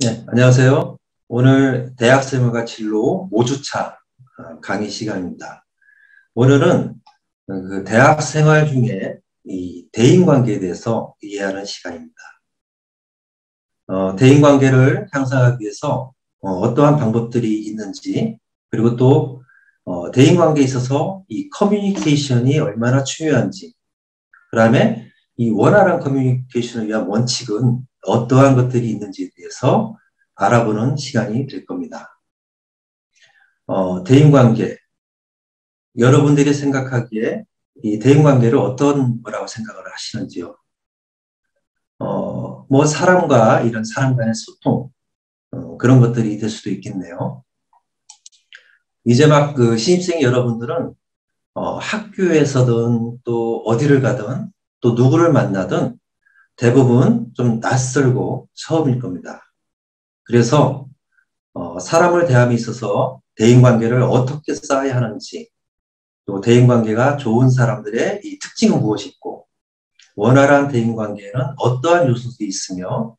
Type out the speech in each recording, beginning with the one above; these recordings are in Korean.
네, 안녕하세요. 오늘 대학생활과 진로 5주차 강의 시간입니다. 오늘은 그 대학생활 중에 이 대인관계에 대해서 이해하는 시간입니다. 대인관계를 향상하기 위해서 어떠한 방법들이 있는지, 그리고 또 대인관계에 있어서 이 커뮤니케이션이 얼마나 중요한지, 그다음에 이 원활한 커뮤니케이션을 위한 원칙은 어떠한 것들이 있는지에 대해서 알아보는 시간이 될 겁니다. 대인관계. 여러분들이 생각하기에 이 대인관계를 어떤 거라고 생각을 하시는지요? 뭐 사람과 이런 사람 간의 소통, 그런 것들이 될 수도 있겠네요. 이제 막 그 신입생 여러분들은 학교에서든 또 어디를 가든 또 누구를 만나든 대부분 좀 낯설고 처음일 겁니다. 그래서 사람을 대함에 있어서 대인관계를 어떻게 쌓아야 하는지, 또 대인관계가 좋은 사람들의 이 특징은 무엇이 있고, 원활한 대인관계에는 어떠한 요소들이 있으며,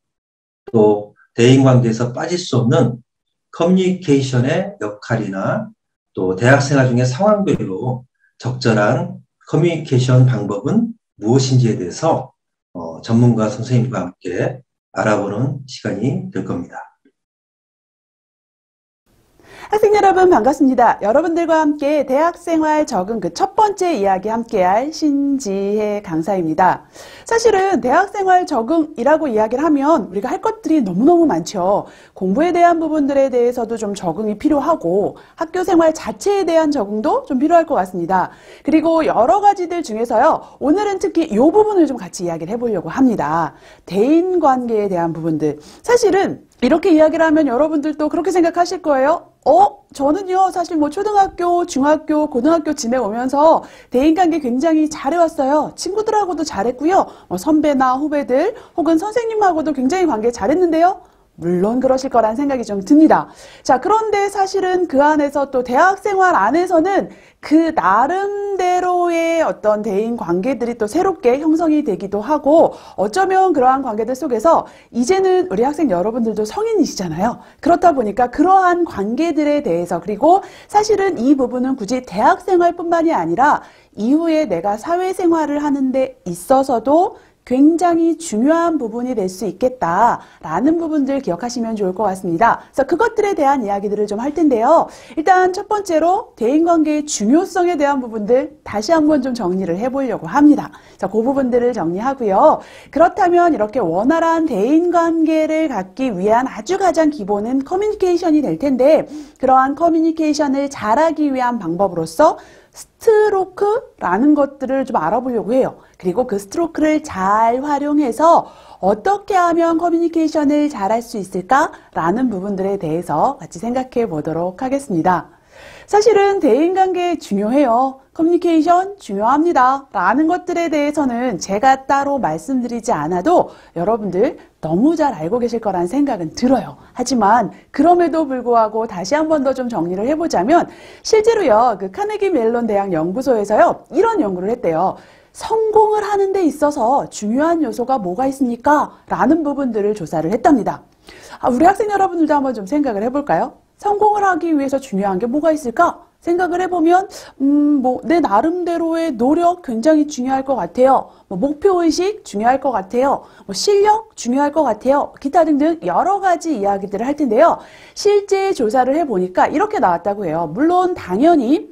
또 대인관계에서 빠질 수 없는 커뮤니케이션의 역할이나 또 대학생활 중에 상황별로 적절한 커뮤니케이션 방법은 무엇인지에 대해서 전문가 선생님과 함께 알아보는 시간이 될 겁니다. 학생 여러분 반갑습니다. 여러분들과 함께 대학생활 적응 그 첫 번째 이야기 함께할 신지혜 강사입니다. 사실은 대학생활 적응이라고 이야기를 하면 우리가 할 것들이 너무너무 많죠. 공부에 대한 부분들에 대해서도 좀 적응이 필요하고 학교 생활 자체에 대한 적응도 좀 필요할 것 같습니다. 그리고 여러 가지들 중에서요. 오늘은 특히 이 부분을 좀 같이 이야기를 해보려고 합니다. 대인관계에 대한 부분들. 사실은 이렇게 이야기를 하면 여러분들도 그렇게 생각하실 거예요. 저는요, 사실 뭐 초등학교, 중학교, 고등학교 지내오면서 대인관계 굉장히 잘해왔어요. 친구들하고도 잘했고요. 선배나 후배들 혹은 선생님하고도 굉장히 관계 잘했는데요. 물론 그러실 거란 생각이 좀 듭니다. 자, 그런데 사실은 그 안에서 또 대학생활 안에서는 그 나름대로의 어떤 대인 관계들이 또 새롭게 형성이 되기도 하고 어쩌면 그러한 관계들 속에서 이제는 우리 학생 여러분들도 성인이시잖아요. 그렇다 보니까 그러한 관계들에 대해서 그리고 사실은 이 부분은 굳이 대학생활뿐만이 아니라 이후에 내가 사회생활을 하는 데 있어서도 굉장히 중요한 부분이 될 수 있겠다라는 부분들 기억하시면 좋을 것 같습니다. 그래서 그것들에 대한 이야기들을 좀 할 텐데요. 일단 첫 번째로 대인관계의 중요성에 대한 부분들 다시 한번 좀 정리를 해보려고 합니다. 자, 그 부분들을 정리하고요. 그렇다면 이렇게 원활한 대인관계를 갖기 위한 아주 가장 기본은 커뮤니케이션이 될 텐데 그러한 커뮤니케이션을 잘하기 위한 방법으로서 스트로크라는 것들을 좀 알아보려고 해요. 그리고 그 스트로크를 잘 활용해서 어떻게 하면 커뮤니케이션을 잘할 수 있을까라는 부분들에 대해서 같이 생각해 보도록 하겠습니다. 사실은 대인관계 중요해요. 커뮤니케이션 중요합니다. 라는 것들에 대해서는 제가 따로 말씀드리지 않아도 여러분들 너무 잘 알고 계실 거란 생각은 들어요. 하지만 그럼에도 불구하고 다시 한 번 더 좀 정리를 해보자면 실제로요. 그 카네기 멜론 대학 연구소에서요. 이런 연구를 했대요. 성공을 하는 데 있어서 중요한 요소가 뭐가 있습니까? 라는 부분들을 조사를 했답니다. 우리 학생 여러분들도 한번 좀 생각을 해볼까요? 성공을 하기 위해서 중요한 게 뭐가 있을까? 생각을 해보면 내 나름대로의 노력 굉장히 중요할 것 같아요. 목표의식 중요할 것 같아요. 실력 중요할 것 같아요. 기타 등등 여러 가지 이야기들을 할 텐데요. 실제 조사를 해보니까 이렇게 나왔다고 해요. 물론 당연히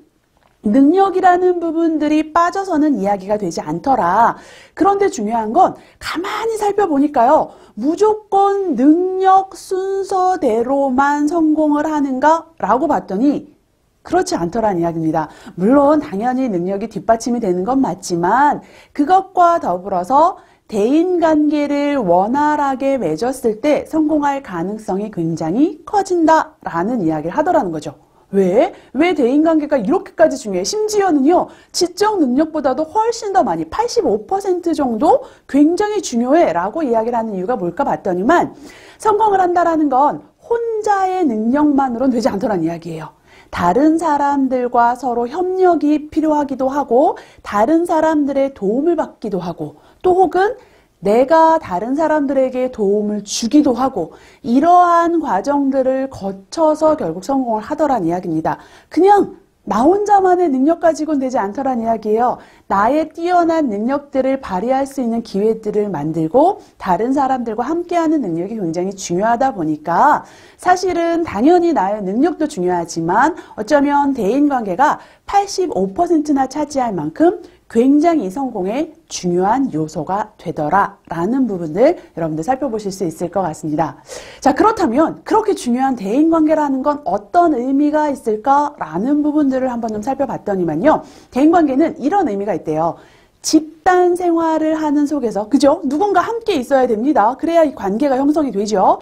능력이라는 부분들이 빠져서는 이야기가 되지 않더라. 그런데 중요한 건 가만히 살펴보니까요. 무조건 능력 순서대로만 성공을 하는가? 라고 봤더니 그렇지 않더라는 이야기입니다. 물론 당연히 능력이 뒷받침이 되는 건 맞지만 그것과 더불어서 대인관계를 원활하게 맺었을 때 성공할 가능성이 굉장히 커진다라는 이야기를 하더라는 거죠. 왜 대인관계가 이렇게까지 중요해? 심지어는요, 지적 능력보다도 훨씬 더 많이 85% 정도 굉장히 중요해 라고 이야기를 하는 이유가 뭘까 봤더니만 성공을 한다라는 건 혼자의 능력만으로는 되지 않더라는 이야기예요. 다른 사람들과 서로 협력이 필요하기도 하고 다른 사람들의 도움을 받기도 하고 또 혹은 내가 다른 사람들에게 도움을 주기도 하고 이러한 과정들을 거쳐서 결국 성공을 하더란 이야기입니다. 그냥 나 혼자만의 능력 가지고는 되지 않더란 이야기예요. 나의 뛰어난 능력들을 발휘할 수 있는 기회들을 만들고 다른 사람들과 함께하는 능력이 굉장히 중요하다 보니까 사실은 당연히 나의 능력도 중요하지만 어쩌면 대인관계가 85%나 차지할 만큼 굉장히 성공의 중요한 요소가 되더라라는 부분을 여러분들 살펴보실 수 있을 것 같습니다. 자, 그렇다면 그렇게 중요한 대인관계라는 건 어떤 의미가 있을까라는 부분들을 한번 좀 살펴봤더니만요. 대인관계는 이런 의미가 있대요. 집단 생활을 하는 속에서, 그죠? 누군가 함께 있어야 됩니다. 그래야 이 관계가 형성이 되죠.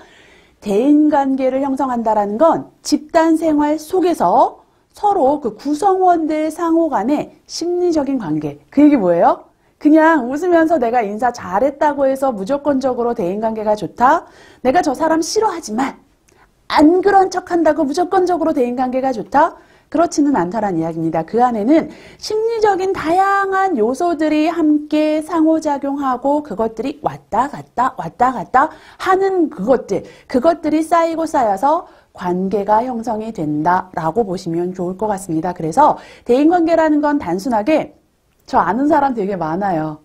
대인관계를 형성한다라는 건 집단 생활 속에서 서로 그 구성원들 상호 간의 심리적인 관계. 그 얘기 뭐예요? 그냥 웃으면서 내가 인사 잘했다고 해서 무조건적으로 대인관계가 좋다? 내가 저 사람 싫어하지만 안 그런 척한다고 무조건적으로 대인관계가 좋다? 그렇지는 않다란 이야기입니다. 그 안에는 심리적인 다양한 요소들이 함께 상호작용하고 그것들이 왔다 갔다 하는 그것들이 쌓이고 쌓여서 관계가 형성이 된다라고 보시면 좋을 것 같습니다. 그래서 대인관계라는 건 단순하게 저 아는 사람 되게 많아요.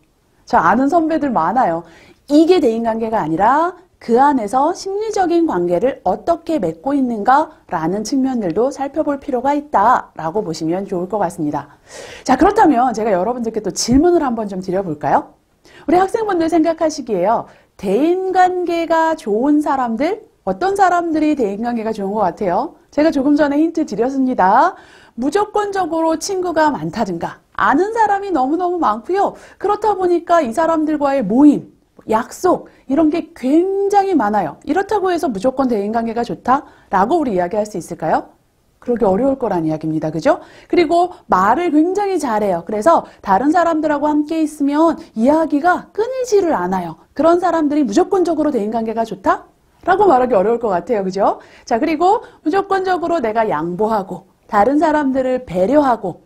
저 아는 선배들 많아요. 이게 대인관계가 아니라 그 안에서 심리적인 관계를 어떻게 맺고 있는가라는 측면들도 살펴볼 필요가 있다라고 보시면 좋을 것 같습니다. 자, 그렇다면 제가 여러분들께 또 질문을 한번 좀 드려볼까요? 우리 학생분들 생각하시기에요. 대인관계가 좋은 사람들, 어떤 사람들이 대인관계가 좋은 것 같아요? 제가 조금 전에 힌트 드렸습니다. 무조건적으로 친구가 많다든가 아는 사람이 너무너무 많고요. 그렇다 보니까 이 사람들과의 모임, 약속 이런 게 굉장히 많아요. 이렇다고 해서 무조건 대인관계가 좋다라고 우리 이야기할 수 있을까요? 그러기 어려울 거란 이야기입니다. 그죠? 그리고 말을 굉장히 잘해요. 그래서 다른 사람들하고 함께 있으면 이야기가 끊이지를 않아요. 그런 사람들이 무조건적으로 대인관계가 좋다? 라고 말하기 어려울 것 같아요. 그죠? 자, 그리고 무조건적으로 내가 양보하고 다른 사람들을 배려하고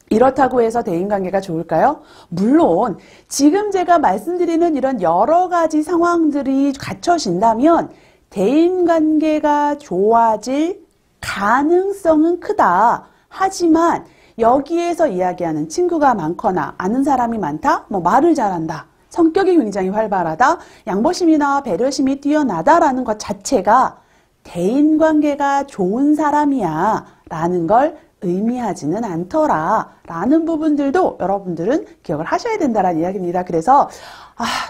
이렇다고 해서 대인관계가 좋을까요? 물론 지금 제가 말씀드리는 이런 여러 가지 상황들이 갖춰진다면 대인관계가 좋아질 가능성은 크다. 하지만 여기에서 이야기하는 친구가 많거나 아는 사람이 많다? 뭐 말을 잘한다. 성격이 굉장히 활발하다, 양보심이나 배려심이 뛰어나다라는 것 자체가 대인관계가 좋은 사람이야 라는 걸 의미하지는 않더라 라는 부분들도 여러분들은 기억을 하셔야 된다는 이야기입니다. 그래서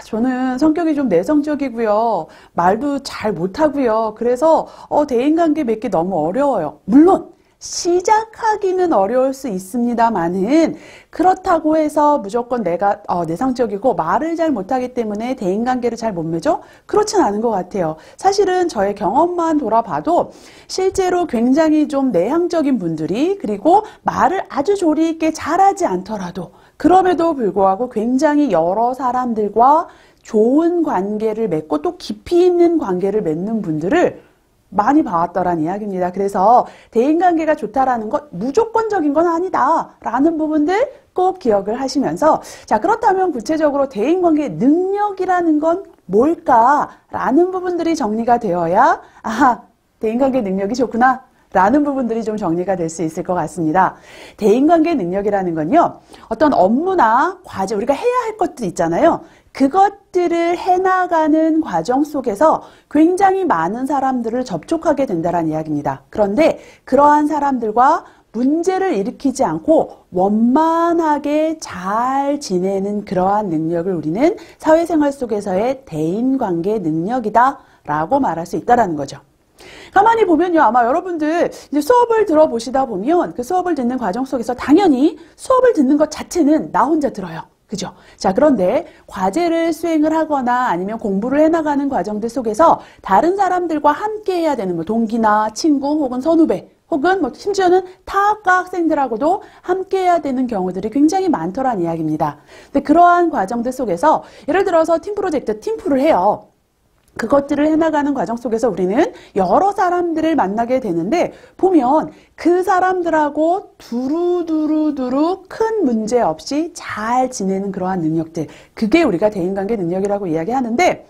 저는 성격이 좀 내성적이고요. 말도 잘 못하고요. 그래서 대인관계 맺기 너무 어려워요. 물론 시작하기는 어려울 수 있습니다만은 그렇다고 해서 무조건 내가 내성적이고 말을 잘 못하기 때문에 대인관계를 잘 못 맺어? 그렇진 않은 것 같아요. 사실은 저의 경험만 돌아봐도 실제로 굉장히 좀 내향적인 분들이 그리고 말을 아주 조리 있게 잘하지 않더라도 그럼에도 불구하고 굉장히 여러 사람들과 좋은 관계를 맺고 또 깊이 있는 관계를 맺는 분들을 많이 봐왔더란 이야기입니다. 그래서 대인관계가 좋다라는 것 무조건적인 건 아니다 라는 부분들 꼭 기억을 하시면서 자, 그렇다면 구체적으로 대인관계 능력이라는 건 뭘까 라는 부분들이 정리가 되어야 대인관계 능력이 좋구나 라는 부분들이 좀 정리가 될 수 있을 것 같습니다. 대인관계 능력이라는 건요, 어떤 업무나 과제, 우리가 해야 할 것들 있잖아요. 그것들을 해나가는 과정 속에서 굉장히 많은 사람들을 접촉하게 된다는 이야기입니다. 그런데 그러한 사람들과 문제를 일으키지 않고 원만하게 잘 지내는 그러한 능력을 우리는 사회생활 속에서의 대인관계 능력이다 라고 말할 수 있다는 거죠. 가만히 보면요, 아마 여러분들 이제 수업을 들어보시다 보면 그 수업을 듣는 과정 속에서 당연히 수업을 듣는 것 자체는 나 혼자 들어요. 그죠? 자, 그런데 과제를 수행을 하거나 아니면 공부를 해나가는 과정들 속에서 다른 사람들과 함께 해야 되는 뭐 동기나 친구 혹은 선후배 혹은 뭐 심지어는 타학과 학생들하고도 함께 해야 되는 경우들이 굉장히 많더란 이야기입니다. 근데 그러한 과정들 속에서 예를 들어서 팀 프로젝트, 팀플을 해요. 그것들을 해나가는 과정 속에서 우리는 여러 사람들을 만나게 되는데 보면 그 사람들하고 두루두루 큰 문제 없이 잘 지내는 그러한 능력들, 그게 우리가 대인관계 능력이라고 이야기하는데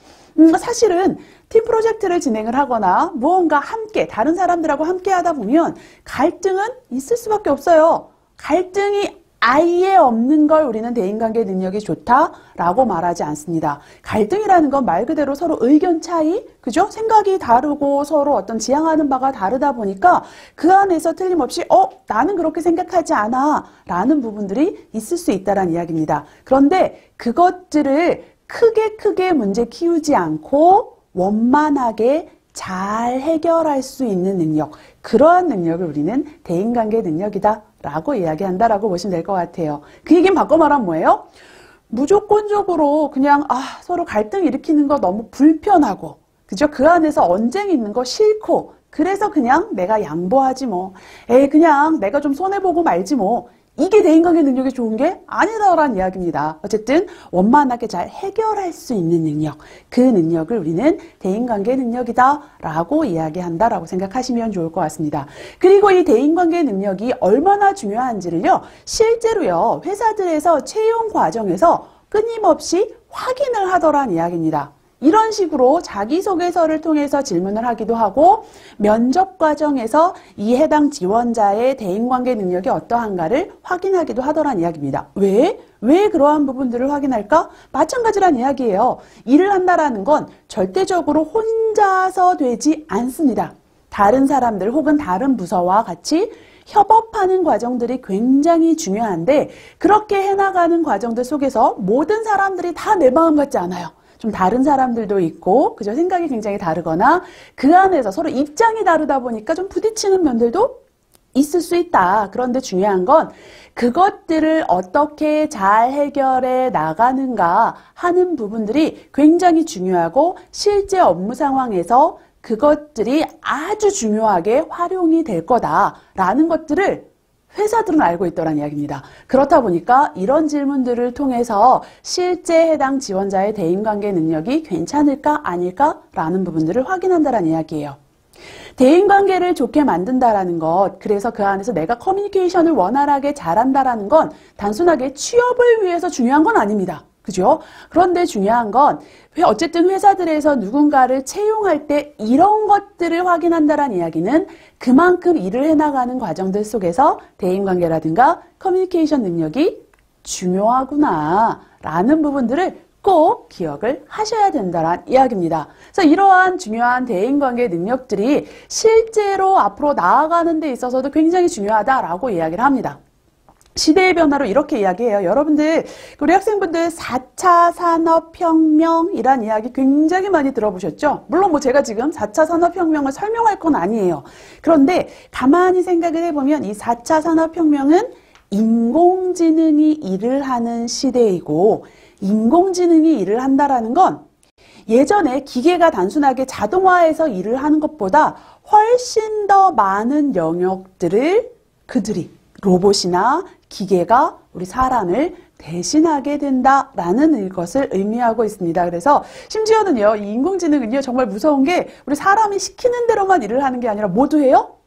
사실은 팀 프로젝트를 진행을 하거나 무언가 함께 다른 사람들하고 함께 하다 보면 갈등은 있을 수밖에 없어요. 갈등이 아예 없는 걸 우리는 대인관계 능력이 좋다라고 말하지 않습니다. 갈등이라는 건 말 그대로 서로 의견 차이, 그죠? 생각이 다르고 서로 어떤 지향하는 바가 다르다 보니까 그 안에서 틀림없이 나는 그렇게 생각하지 않아 라는 부분들이 있을 수 있다는 이야기입니다. 그런데 그것들을 크게 문제 키우지 않고 원만하게 잘 해결할 수 있는 능력, 그러한 능력을 우리는 대인관계 능력이다 라고 이야기한다라고 보시면 될 것 같아요. 그 얘기는 바꿔 말하면 뭐예요? 무조건적으로 그냥 서로 갈등 일으키는 거 너무 불편하고, 그죠? 그 안에서 언쟁 있는 거 싫고, 그래서 그냥 내가 양보하지 뭐, 그냥 내가 좀 손해보고 말지 뭐, 이게 대인관계 능력이 좋은 게 아니다라는 이야기입니다. 어쨌든 원만하게 잘 해결할 수 있는 능력, 그 능력을 우리는 대인관계 능력이다라고 이야기한다라고 생각하시면 좋을 것 같습니다. 그리고 이 대인관계 능력이 얼마나 중요한지를요, 실제로요 회사들에서 채용 과정에서 끊임없이 확인을 하더란 이야기입니다. 이런 식으로 자기소개서를 통해서 질문을 하기도 하고 면접 과정에서 이 해당 지원자의 대인관계 능력이 어떠한가를 확인하기도 하더란 이야기입니다. 왜 그러한 부분들을 확인할까? 마찬가지란 이야기예요. 일을 한다라는 건 절대적으로 혼자서 되지 않습니다. 다른 사람들 혹은 다른 부서와 같이 협업하는 과정들이 굉장히 중요한데 그렇게 해나가는 과정들 속에서 모든 사람들이 다 내 마음 같지 않아요. 좀 다른 사람들도 있고, 그죠? 생각이 굉장히 다르거나 그 안에서 서로 입장이 다르다 보니까 좀 부딪히는 면들도 있을 수 있다. 그런데 중요한 건 그것들을 어떻게 잘 해결해 나가는가 하는 부분들이 굉장히 중요하고 실제 업무 상황에서 그것들이 아주 중요하게 활용이 될 거다라는 것들을 회사들은 알고 있더란 이야기입니다. 그렇다 보니까 이런 질문들을 통해서 실제 해당 지원자의 대인관계 능력이 괜찮을까 아닐까라는 부분들을 확인한다는 이야기예요. 대인관계를 좋게 만든다라는 것, 그래서 그 안에서 내가 커뮤니케이션을 원활하게 잘한다라는 건 단순하게 취업을 위해서 중요한 건 아닙니다. 그죠? 그런데 중요한 건 어쨌든 회사들에서 누군가를 채용할 때 이런 것들을 확인한다는 이야기는 그만큼 일을 해나가는 과정들 속에서 대인관계라든가 커뮤니케이션 능력이 중요하구나 라는 부분들을 꼭 기억을 하셔야 된다는 이야기입니다. 그래서 이러한 중요한 대인관계 능력들이 실제로 앞으로 나아가는 데 있어서도 굉장히 중요하다라고 이야기를 합니다. 시대의 변화로 이렇게 이야기해요. 여러분들, 우리 학생분들 4차 산업혁명이란 이야기 굉장히 많이 들어보셨죠? 물론 뭐 제가 지금 4차 산업혁명을 설명할 건 아니에요. 그런데 가만히 생각을 해보면 이 4차 산업혁명은 인공지능이 일을 하는 시대이고 인공지능이 일을 한다라는 건 예전에 기계가 단순하게 자동화해서 일을 하는 것보다 훨씬 더 많은 영역들을 그들이 로봇이나 기계가 우리 사람을 대신하게 된다라는 것을 의미하고 있습니다. 그래서 심지어는요, 이 인공지능은요, 정말 무서운 게 우리 사람이 시키는 대로만 일을 하는 게 아니라 모두 해요?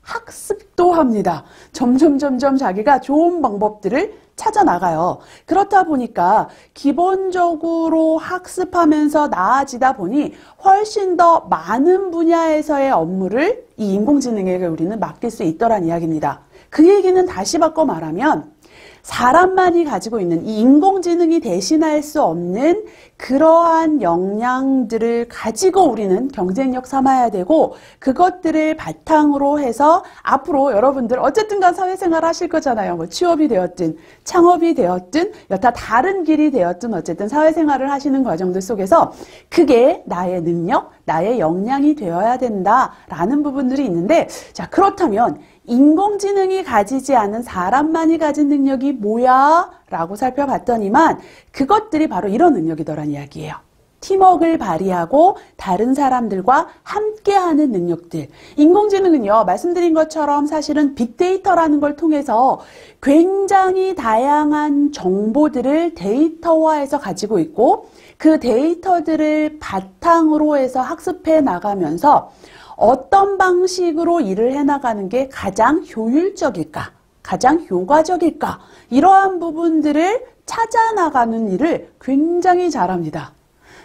학습도 합니다. 점점 자기가 좋은 방법들을 찾아 나가요. 그렇다 보니까 기본적으로 학습하면서 나아지다 보니 훨씬 더 많은 분야에서의 업무를 이 인공지능에게 우리는 맡길 수 있더란 이야기입니다. 그 얘기는 다시 바꿔 말하면 사람만이 가지고 있는 이 인공지능이 대신할 수 없는 그러한 역량들을 가지고 우리는 경쟁력 삼아야 되고 그것들을 바탕으로 해서 앞으로 여러분들 어쨌든 간 사회생활 하실 거잖아요. 뭐 취업이 되었든 창업이 되었든 여타 다른 길이 되었든 어쨌든 사회생활을 하시는 과정들 속에서 그게 나의 능력, 나의 역량이 되어야 된다라는 부분들이 있는데 자 그렇다면 인공지능이 가지지 않은 사람만이 가진 능력이 뭐야? 라고 살펴봤더니만 그것들이 바로 이런 능력이더란 이야기예요. 팀워크를 발휘하고 다른 사람들과 함께하는 능력들. 인공지능은요, 말씀드린 것처럼 사실은 빅데이터라는 걸 통해서 굉장히 다양한 정보들을 데이터화해서 가지고 있고 그 데이터들을 바탕으로 해서 학습해 나가면서 어떤 방식으로 일을 해나가는 게 가장 효율적일까? 가장 효과적일까? 이러한 부분들을 찾아나가는 일을 굉장히 잘합니다.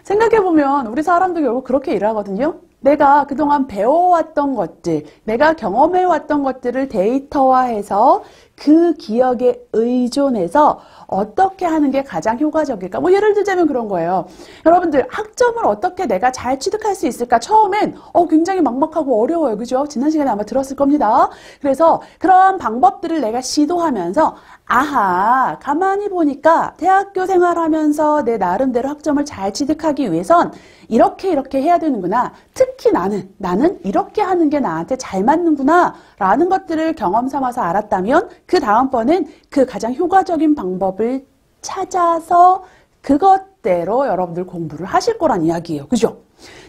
생각해보면 우리 사람도 결국 그렇게 일하거든요. 내가 그동안 배워왔던 것들, 내가 경험해왔던 것들을 데이터화해서 그 기억에 의존해서 어떻게 하는 게 가장 효과적일까? 뭐 예를 들자면 그런 거예요. 여러분들 학점을 어떻게 내가 잘 취득할 수 있을까? 처음엔 굉장히 막막하고 어려워요. 그죠? 지난 시간에 아마 들었을 겁니다. 그래서 그런 방법들을 내가 시도하면서 아하, 가만히 보니까 대학교 생활하면서 내 나름대로 학점을 잘 취득하기 위해선 이렇게 해야 되는구나. 특히 나는 이렇게 하는 게 나한테 잘 맞는구나 라는 것들을 경험 삼아서 알았다면 그 다음번엔 그 가장 효과적인 방법을 찾아서 그것대로 여러분들 공부를 하실 거란 이야기예요. 그죠?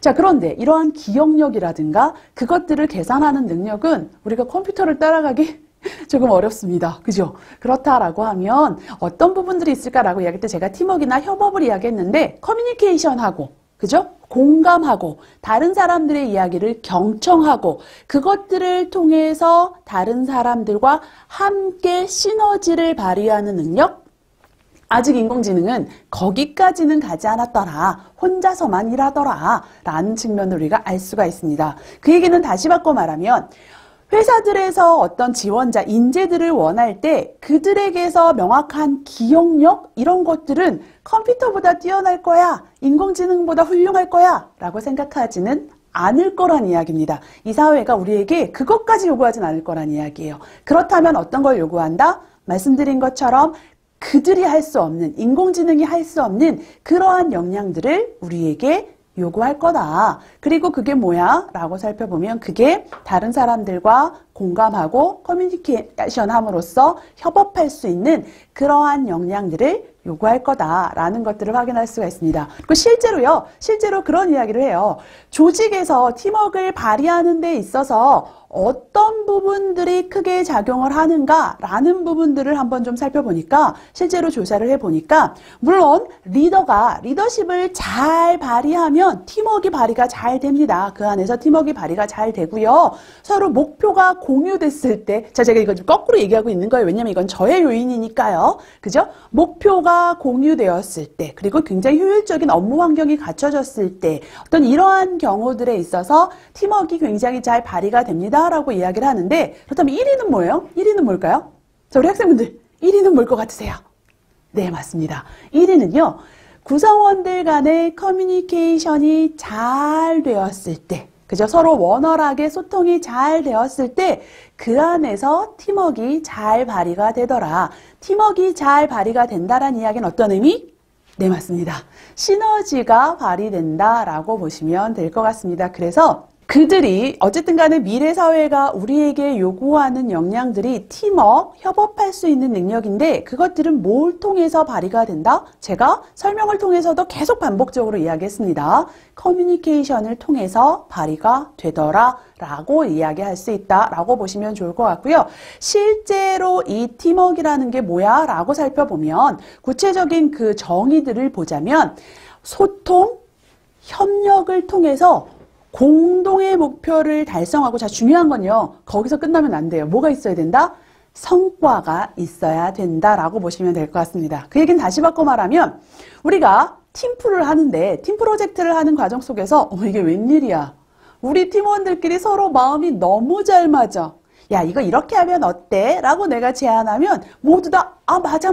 자, 그런데 이러한 기억력이라든가 그것들을 계산하는 능력은 우리가 컴퓨터를 따라가기 조금 어렵습니다. 그죠? 그렇다라고 하면 어떤 부분들이 있을까라고 이야기할 때 제가 팀워크나 협업을 이야기했는데 커뮤니케이션하고 그죠? 공감하고 다른 사람들의 이야기를 경청하고 그것들을 통해서 다른 사람들과 함께 시너지를 발휘하는 능력? 아직 인공지능은 거기까지는 가지 않았더라. 혼자서만 일하더라. 라는 측면을 우리가 알 수가 있습니다. 그 얘기는 다시 바꿔 말하면 회사들에서 어떤 지원자, 인재들을 원할 때 그들에게서 명확한 기억력 이런 것들은 컴퓨터보다 뛰어날 거야, 인공지능보다 훌륭할 거야 라고 생각하지는 않을 거란 이야기입니다. 이 사회가 우리에게 그것까지 요구하진 않을 거란 이야기예요. 그렇다면 어떤 걸 요구한다? 말씀드린 것처럼 그들이 할 수 없는, 인공지능이 할 수 없는 그러한 역량들을 우리에게 요구할 거다. 그리고 그게 뭐야? 라고 살펴보면 그게 다른 사람들과 공감하고 커뮤니케이션 함으로써 협업할 수 있는 그러한 역량들을 요구할 거다라는 것들을 확인할 수가 있습니다. 그리고 실제로 그런 이야기를 해요. 조직에서 팀워크를 발휘하는 데 있어서 어떤 부분들이 크게 작용을 하는가라는 부분들을 한번 좀 살펴보니까 실제로 조사를 해보니까 물론 리더가 리더십을 잘 발휘하면 팀워크 발휘가 잘 됩니다. 그 안에서 팀워크 발휘가 잘 되고요. 서로 목표가 공유됐을 때 제가 이거 좀 거꾸로 얘기하고 있는 거예요. 왜냐면 이건 저의 요인이니까요. 그죠? 목표가 공유되었을 때 그리고 굉장히 효율적인 업무 환경이 갖춰졌을 때 어떤 이러한 경우들에 있어서 팀워크 굉장히 잘 발휘가 됩니다. 라고 이야기를 하는데 그렇다면 1위는 뭐예요? 1위는 뭘까요? 자, 우리 학생분들 1위는 뭘 것 같으세요? 네, 맞습니다. 1위는요. 구성원들 간의 커뮤니케이션이 잘 되었을 때 그죠? 서로 원활하게 소통이 잘 되었을 때 그 안에서 팀워크가 잘 발휘가 되더라. 팀워크가 잘 발휘가 된다라는 이야기는 어떤 의미? 네, 맞습니다. 시너지가 발휘된다라고 보시면 될 것 같습니다. 그래서 그들이 어쨌든 간에 미래 사회가 우리에게 요구하는 역량들이 팀워크, 협업할 수 있는 능력인데 그것들은 뭘 통해서 발휘가 된다? 제가 설명을 통해서도 계속 반복적으로 이야기했습니다. 커뮤니케이션을 통해서 발휘가 되더라 라고 이야기할 수 있다 라고 보시면 좋을 것 같고요. 실제로 이 팀워크라는 게 뭐야? 라고 살펴보면 구체적인 그 정의들을 보자면 소통, 협력을 통해서 공동의 목표를 달성하고 자 중요한 건요. 거기서 끝나면 안 돼요. 뭐가 있어야 된다? 성과가 있어야 된다라고 보시면 될 것 같습니다. 그 얘기는 다시 바꿔 말하면 우리가 팀플을 하는데 팀 프로젝트를 하는 과정 속에서 이게 웬일이야. 우리 팀원들끼리 서로 마음이 너무 잘 맞아. 야, 이거 이렇게 하면 어때? 라고 내가 제안하면 모두 다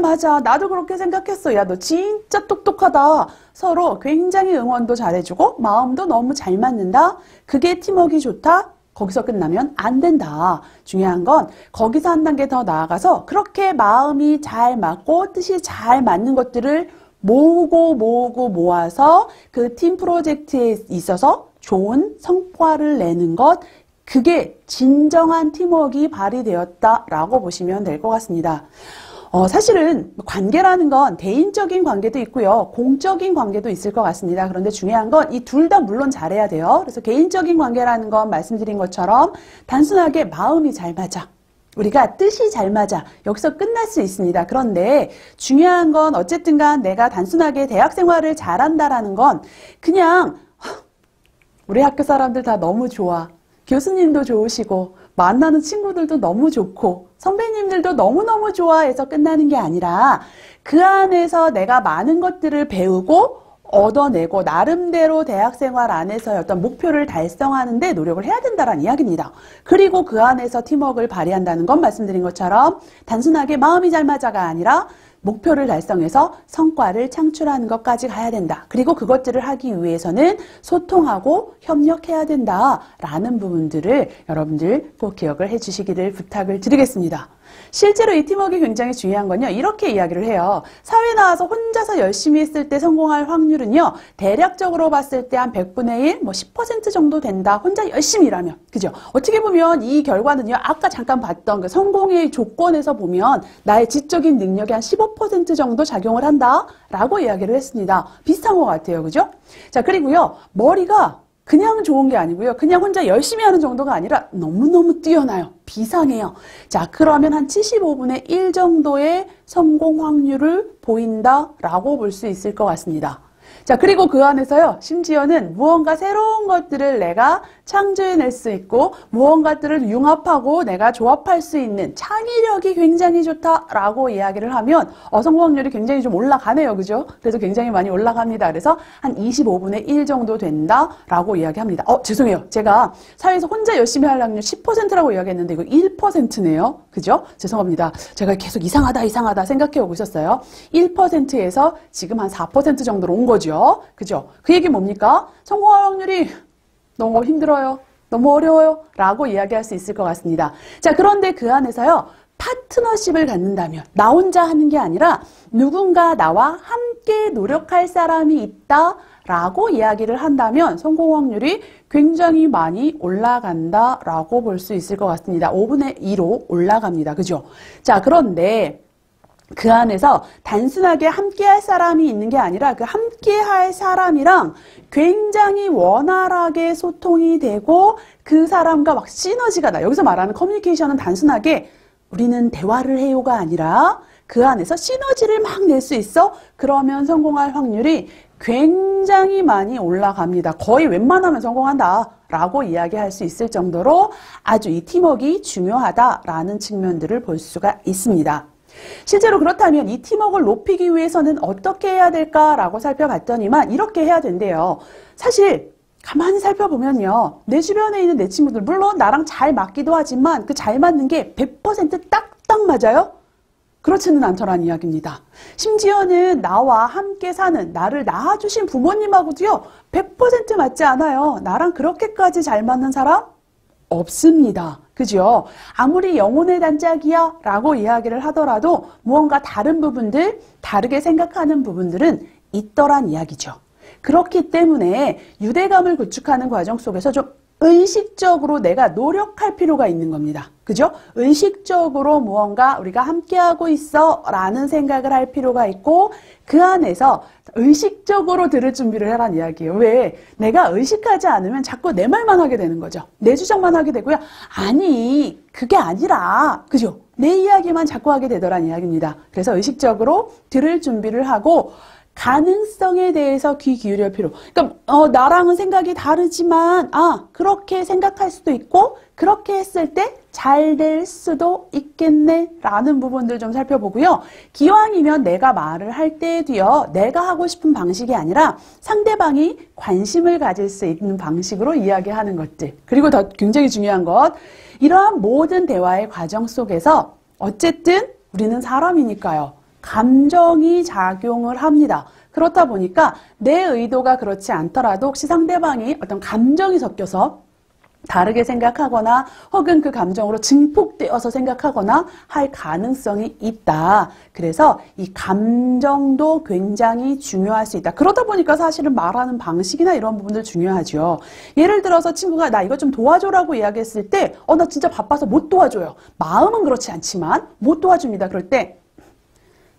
맞아. 나도 그렇게 생각했어. 야, 너 진짜 똑똑하다. 서로 굉장히 응원도 잘해주고 마음도 너무 잘 맞는다. 그게 팀워크가 좋다? 거기서 끝나면 안 된다. 중요한 건 거기서 한 단계 더 나아가서 그렇게 마음이 잘 맞고 뜻이 잘 맞는 것들을 모아서 그 팀 프로젝트에 있어서 좋은 성과를 내는 것, 그게 진정한 팀워크가 발휘되었다라고 보시면 될 것 같습니다. 사실은 관계라는 건 개인적인 관계도 있고요. 공적인 관계도 있을 것 같습니다. 그런데 중요한 건 이 둘 다 물론 잘해야 돼요. 그래서 개인적인 관계라는 건 말씀드린 것처럼 단순하게 마음이 잘 맞아. 우리가 뜻이 잘 맞아. 여기서 끝날 수 있습니다. 그런데 중요한 건 어쨌든 간 내가 단순하게 대학 생활을 잘한다라는 건 그냥 우리 학교 사람들 다 너무 좋아. 교수님도 좋으시고 만나는 친구들도 너무 좋고 선배님들도 너무너무 좋아해서 끝나는 게 아니라 그 안에서 내가 많은 것들을 배우고 얻어내고 나름대로 대학생활 안에서의 어떤 목표를 달성하는 데 노력을 해야 된다는 이야기입니다. 그리고 그 안에서 팀워크를 발휘한다는 건 말씀드린 것처럼 단순하게 마음이 잘 맞아가 아니라 목표를 달성해서 성과를 창출하는 것까지 가야 된다. 그리고 그것들을 하기 위해서는 소통하고 협력해야 된다라는 부분들을 여러분들 꼭 기억을 해주시기를 부탁을 드리겠습니다. 실제로 이 팀워크가 굉장히 중요한 건요. 이렇게 이야기를 해요. 사회 나와서 혼자서 열심히 했을 때 성공할 확률은요. 대략적으로 봤을 때 한 100분의 1, 뭐 10% 정도 된다. 혼자 열심히 일하면. 그죠? 어떻게 보면 이 결과는요. 아까 잠깐 봤던 그 성공의 조건에서 보면 나의 지적인 능력이 한 15% 정도 작용을 한다라고 이야기를 했습니다. 비슷한 것 같아요. 그죠? 자, 그리고요. 머리가 그냥 좋은 게 아니고요. 그냥 혼자 열심히 하는 정도가 아니라 너무너무 뛰어나요. 비상해요. 자, 그러면 한 75분의 1 정도의 성공 확률을 보인다라고 볼 수 있을 것 같습니다. 자, 그리고 그 안에서요, 심지어는 무언가 새로운 것들을 내가 창조해낼 수 있고 무언가들을 융합하고 내가 조합할 수 있는 창의력이 굉장히 좋다라고 이야기를 하면 성공 확률이 굉장히 좀 올라가네요. 그죠? 그래서 굉장히 많이 올라갑니다. 그래서 한 25분의 1 정도 된다라고 이야기합니다. 죄송해요. 제가 사회에서 혼자 열심히 할 확률 10%라고 이야기했는데 이거 1%네요. 그죠? 죄송합니다. 제가 계속 이상하다 생각해 오고 있었어요. 1%에서 지금 한 4% 정도로 온 거죠. 그죠? 그 얘기 뭡니까? 성공할 확률이 너무 힘들어요. 너무 어려워요. 라고 이야기할 수 있을 것 같습니다. 자, 그런데 그 안에서요. 파트너십을 갖는다면 나 혼자 하는 게 아니라 누군가 나와 함께 노력할 사람이 있다 라고 이야기를 한다면 성공 확률이 굉장히 많이 올라간다라고 볼 수 있을 것 같습니다. 5분의 2로 올라갑니다. 그죠? 자, 그런데 그 안에서 단순하게 함께할 사람이 있는 게 아니라 그 함께할 사람이랑 굉장히 원활하게 소통이 되고 그 사람과 막 시너지가 나. 여기서 말하는 커뮤니케이션은 단순하게 우리는 대화를 해요가 아니라 그 안에서 시너지를 막 낼 수 있어? 그러면 성공할 확률이 굉장히 많이 올라갑니다. 거의 웬만하면 성공한다 라고 이야기할 수 있을 정도로 아주 이 팀워크가 중요하다라는 측면들을 볼 수가 있습니다. 실제로 그렇다면 이 팀워크를 높이기 위해서는 어떻게 해야 될까라고 살펴봤더니만 이렇게 해야 된대요. 사실 가만히 살펴보면요. 내 주변에 있는 내 친구들 물론 나랑 잘 맞기도 하지만 그 잘 맞는 게 100% 딱딱 맞아요? 그렇지는 않더란 이야기입니다. 심지어는 나와 함께 사는 나를 낳아주신 부모님하고도요. 100% 맞지 않아요. 나랑 그렇게까지 잘 맞는 사람? 없습니다. 그죠? 아무리 영혼의 단짝이야 라고 이야기를 하더라도 무언가 다른 부분들, 다르게 생각하는 부분들은 있더란 이야기죠. 그렇기 때문에 유대감을 구축하는 과정 속에서 좀 의식적으로 내가 노력할 필요가 있는 겁니다. 그죠? 의식적으로 무언가 우리가 함께하고 있어 라는 생각을 할 필요가 있고 그 안에서 의식적으로 들을 준비를 해라는 이야기예요. 왜? 내가 의식하지 않으면 자꾸 내 말만 하게 되는 거죠. 내 주장만 하게 되고요. 아니, 그게 아니라, 그죠? 내 이야기만 자꾸 하게 되더란 이야기입니다. 그래서 의식적으로 들을 준비를 하고 가능성에 대해서 귀 기울일 필요. 그러니까 나랑은 생각이 다르지만 그렇게 생각할 수도 있고 그렇게 했을 때 잘 될 수도 있겠네 라는 부분들 좀 살펴보고요. 기왕이면 내가 말을 할 때에도요. 내가 하고 싶은 방식이 아니라 상대방이 관심을 가질 수 있는 방식으로 이야기하는 것들. 그리고 더 굉장히 중요한 것, 이러한 모든 대화의 과정 속에서 어쨌든 우리는 사람이니까요. 감정이 작용을 합니다. 그렇다 보니까 내 의도가 그렇지 않더라도 혹시 상대방이 어떤 감정이 섞여서 다르게 생각하거나 혹은 그 감정으로 증폭되어서 생각하거나 할 가능성이 있다. 그래서 이 감정도 굉장히 중요할 수 있다. 그러다 보니까 사실은 말하는 방식이나 이런 부분들 중요하죠. 예를 들어서 친구가 나 이거 좀 도와줘라고 이야기했을 때 나 진짜 바빠서 못 도와줘요. 마음은 그렇지 않지만 못 도와줍니다. 그럴 때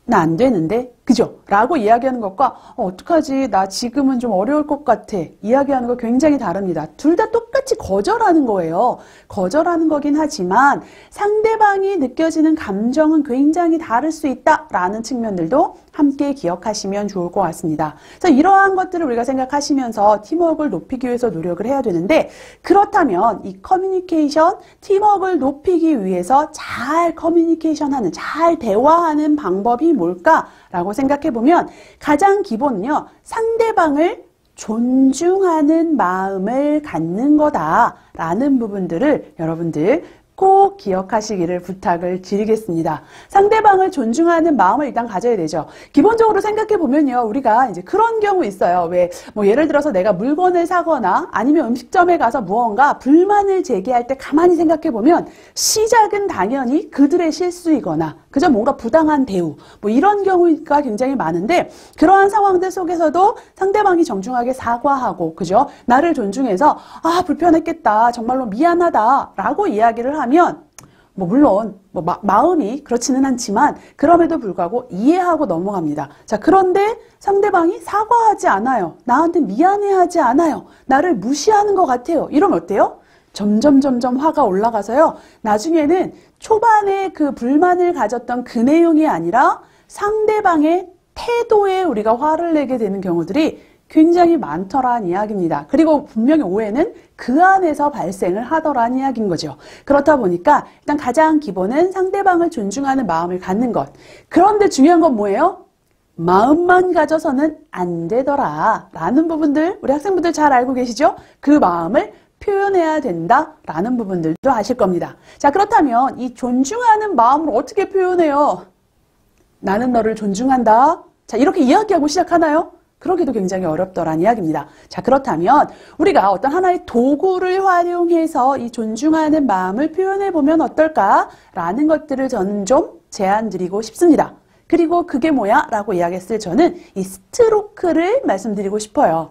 나 안 되는데? 그죠? 라고 이야기하는 것과 어떡하지? 나 지금은 좀 어려울 것 같아. 이야기하는 거 굉장히 다릅니다. 둘 다 똑같이 거절하는 거예요. 거절하는 거긴 하지만 상대방이 느껴지는 감정은 굉장히 다를 수 있다라는 측면들도 함께 기억하시면 좋을 것 같습니다. 그래서 이러한 것들을 우리가 생각하시면서 팀워크를 높이기 위해서 노력을 해야 되는데 그렇다면 이 커뮤니케이션, 팀워크를 높이기 위해서 잘 커뮤니케이션하는, 잘 대화하는 방법이 뭘까라고 생각해보면 가장 기본은요. 상대방을 존중하는 마음을 갖는 거다라는 부분들을 여러분들 꼭 기억하시기를 부탁을 드리겠습니다. 상대방을 존중하는 마음을 일단 가져야 되죠. 기본적으로 생각해 보면요. 우리가 이제 그런 경우 있어요. 왜, 뭐 예를 들어서 내가 물건을 사거나 아니면 음식점에 가서 무언가 불만을 제기할 때 가만히 생각해 보면 시작은 당연히 그들의 실수이거나 그저 뭔가 부당한 대우 뭐 이런 경우가 굉장히 많은데 그러한 상황들 속에서도 상대방이 정중하게 사과하고 그죠? 나를 존중해서 아 불편했겠다 정말로 미안하다라고 이야기를 하면 뭐 물론 뭐 마음이 그렇지는 않지만 그럼에도 불구하고 이해하고 넘어갑니다. 자 그런데 상대방이 사과하지 않아요. 나한테 미안해하지 않아요. 나를 무시하는 것 같아요. 이러면 어때요? 점점 화가 올라가서요. 나중에는 초반에 그 불만을 가졌던 그 내용이 아니라 상대방의 태도에 우리가 화를 내게 되는 경우들이 굉장히 많더란 이야기입니다. 그리고 분명히 오해는 그 안에서 발생을 하더란 이야기인 거죠. 그렇다 보니까 일단 가장 기본은 상대방을 존중하는 마음을 갖는 것. 그런데 중요한 건 뭐예요? 마음만 가져서는 안 되더라 라는 부분들 우리 학생분들 잘 알고 계시죠? 그 마음을 표현해야 된다라는 부분들도 아실 겁니다. 자 그렇다면 이 존중하는 마음을 어떻게 표현해요? 나는 너를 존중한다. 자 이렇게 이야기하고 시작하나요? 그러기도 굉장히 어렵더란 이야기입니다. 자 그렇다면 우리가 어떤 하나의 도구를 활용해서 이 존중하는 마음을 표현해보면 어떨까라는 것들을 저는 좀 제안 드리고 싶습니다. 그리고 그게 뭐야? 라고 이야기했을 저는 이 스트로크를 말씀드리고 싶어요.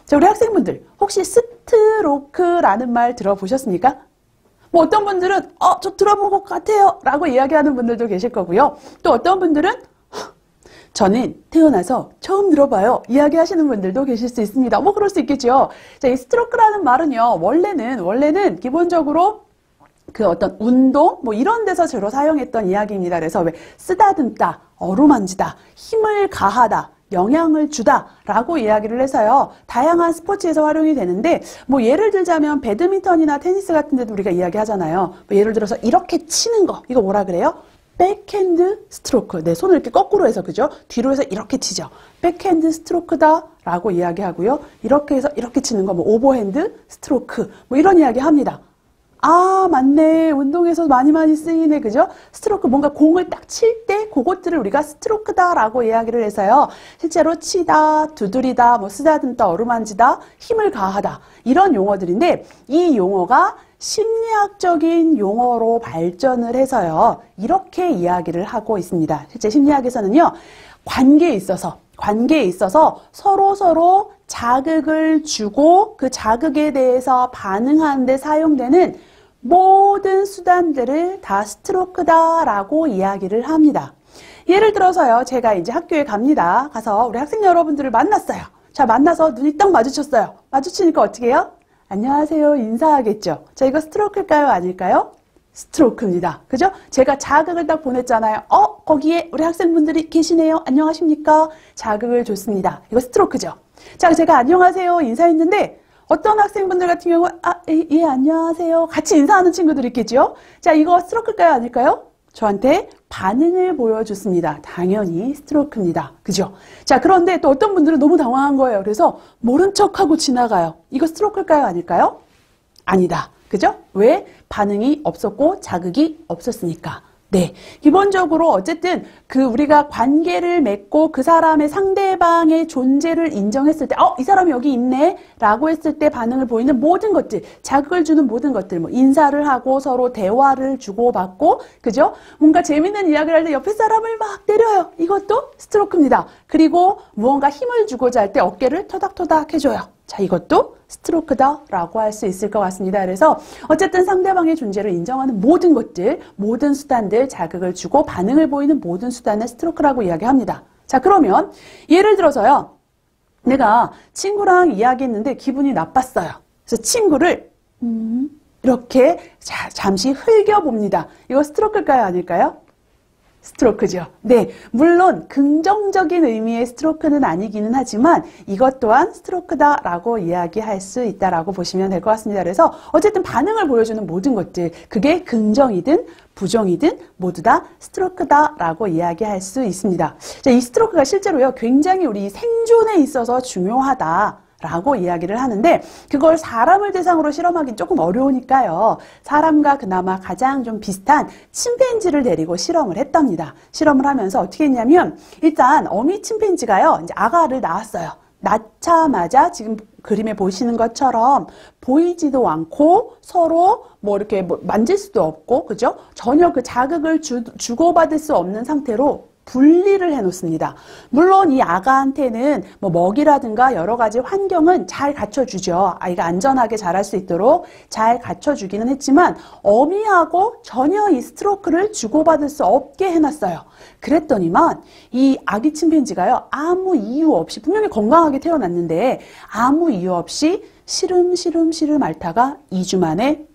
자, 우리 학생분들 혹시 스트로크라는 말 들어보셨습니까? 뭐 어떤 분들은 저 들어본 것 같아요 라고 이야기하는 분들도 계실 거고요. 또 어떤 분들은 저는 태어나서 처음 들어봐요 이야기하시는 분들도 계실 수 있습니다. 뭐 그럴 수 있겠죠. 자, 이 스트로크라는 말은요. 원래는 기본적으로 그 어떤 운동 뭐 이런 데서 주로 사용했던 이야기입니다. 그래서 왜 쓰다듬다, 어루만지다, 힘을 가하다, 영향을 주다 라고 이야기를 해서요. 다양한 스포츠에서 활용이 되는데 뭐 예를 들자면 배드민턴이나 테니스 같은 데도 우리가 이야기하잖아요. 뭐 예를 들어서 이렇게 치는 거 이거 뭐라 그래요? 백핸드 스트로크. 네, 손을 이렇게 거꾸로 해서 그죠? 뒤로 해서 이렇게 치죠. 백핸드 스트로크다 라고 이야기하고요. 이렇게 해서 이렇게 치는 거 뭐 오버핸드 스트로크 뭐 이런 이야기 합니다. 아 맞네. 운동에서 많이 쓰이네. 그죠? 스트로크 뭔가 공을 딱 칠 때 그것들을 우리가 스트로크다 라고 이야기를 해서요. 실제로 치다, 두드리다, 뭐 쓰다듬다, 어루만지다, 힘을 가하다 이런 용어들인데 이 용어가 심리학적인 용어로 발전을 해서요. 이렇게 이야기를 하고 있습니다. 실제 심리학에서는요. 관계에 있어서 서로 자극을 주고 그 자극에 대해서 반응하는 데 사용되는 모든 수단들을 다 스트로크다라고 이야기를 합니다. 예를 들어서요. 제가 이제 학교에 갑니다. 가서 우리 학생 여러분들을 만났어요. 자, 만나서 눈이 딱 마주쳤어요. 마주치니까 어떻게 해요? 안녕하세요. 인사하겠죠. 자, 이거 스트로크일까요? 아닐까요? 스트로크입니다. 그죠? 제가 자극을 딱 보냈잖아요. 거기에 우리 학생분들이 계시네요. 안녕하십니까? 자극을 줬습니다. 이거 스트로크죠. 자, 제가 안녕하세요. 인사했는데 어떤 학생분들 같은 경우는 예, 안녕하세요. 같이 인사하는 친구들 있겠죠? 자, 이거 스트로크일까요? 아닐까요? 저한테 반응을 보여줬습니다. 당연히 스트로크입니다. 그죠? 자, 그런데 또 어떤 분들은 너무 당황한 거예요. 그래서 모른 척하고 지나가요. 이거 스트로크일까요? 아닐까요? 아니다. 그죠? 왜? 반응이 없었고 자극이 없었으니까. 네. 기본적으로 어쨌든 그 우리가 관계를 맺고 그 사람의 상대방의 존재를 인정했을 때, 이 사람이 여기 있네? 라고 했을 때 반응을 보이는 모든 것들, 자극을 주는 모든 것들, 뭐 인사를 하고 서로 대화를 주고받고, 그죠? 뭔가 재밌는 이야기를 할 때 옆에 사람을 막 때려요. 이것도 스트로크입니다. 그리고 무언가 힘을 주고자 할 때 어깨를 토닥토닥 해줘요. 자, 자, 이것도 스트로크다라고 할 수 있을 것 같습니다. 그래서 어쨌든 상대방의 존재를 인정하는 모든 것들, 모든 수단들, 자극을 주고 반응을 보이는 모든 수단을 스트로크라고 이야기합니다. 자, 그러면 예를 들어서요. 내가 친구랑 이야기했는데 기분이 나빴어요. 그래서 친구를 이렇게 잠시 흘겨봅니다. 이거 스트로크일까요? 아닐까요? 스트로크죠. 네, 물론 긍정적인 의미의 스트로크는 아니기는 하지만 이것 또한 스트로크다라고 이야기할 수 있다라고 보시면 될 것 같습니다. 그래서 어쨌든 반응을 보여주는 모든 것들, 그게 긍정이든 부정이든 모두 다 스트로크다라고 이야기할 수 있습니다. 자, 이 스트로크가 실제로요, 굉장히 우리 생존에 있어서 중요하다. 라고 이야기를 하는데 그걸 사람을 대상으로 실험하기 조금 어려우니까요. 사람과 그나마 가장 좀 비슷한 침팬지를 데리고 실험을 했답니다. 실험을 하면서 어떻게 했냐면 일단 어미 침팬지가요. 이제 아가를 낳았어요. 낳자마자 지금 그림에 보시는 것처럼 보이지도 않고 서로 뭐 이렇게 만질 수도 없고 그죠? 전혀 그 자극을 주고받을 수 없는 상태로 분리를 해 놓습니다. 물론 이 아가한테는 뭐 먹이라든가 여러 가지 환경은 잘 갖춰주죠. 아이가 안전하게 자랄 수 있도록 잘 갖춰주기는 했지만 어미하고 전혀 이 스트로크를 주고받을 수 없게 해놨어요. 그랬더니만 이 아기 침팬지가요. 아무 이유 없이 분명히 건강하게 태어났는데 아무 이유 없이 시름시름 앓다가 2주 만에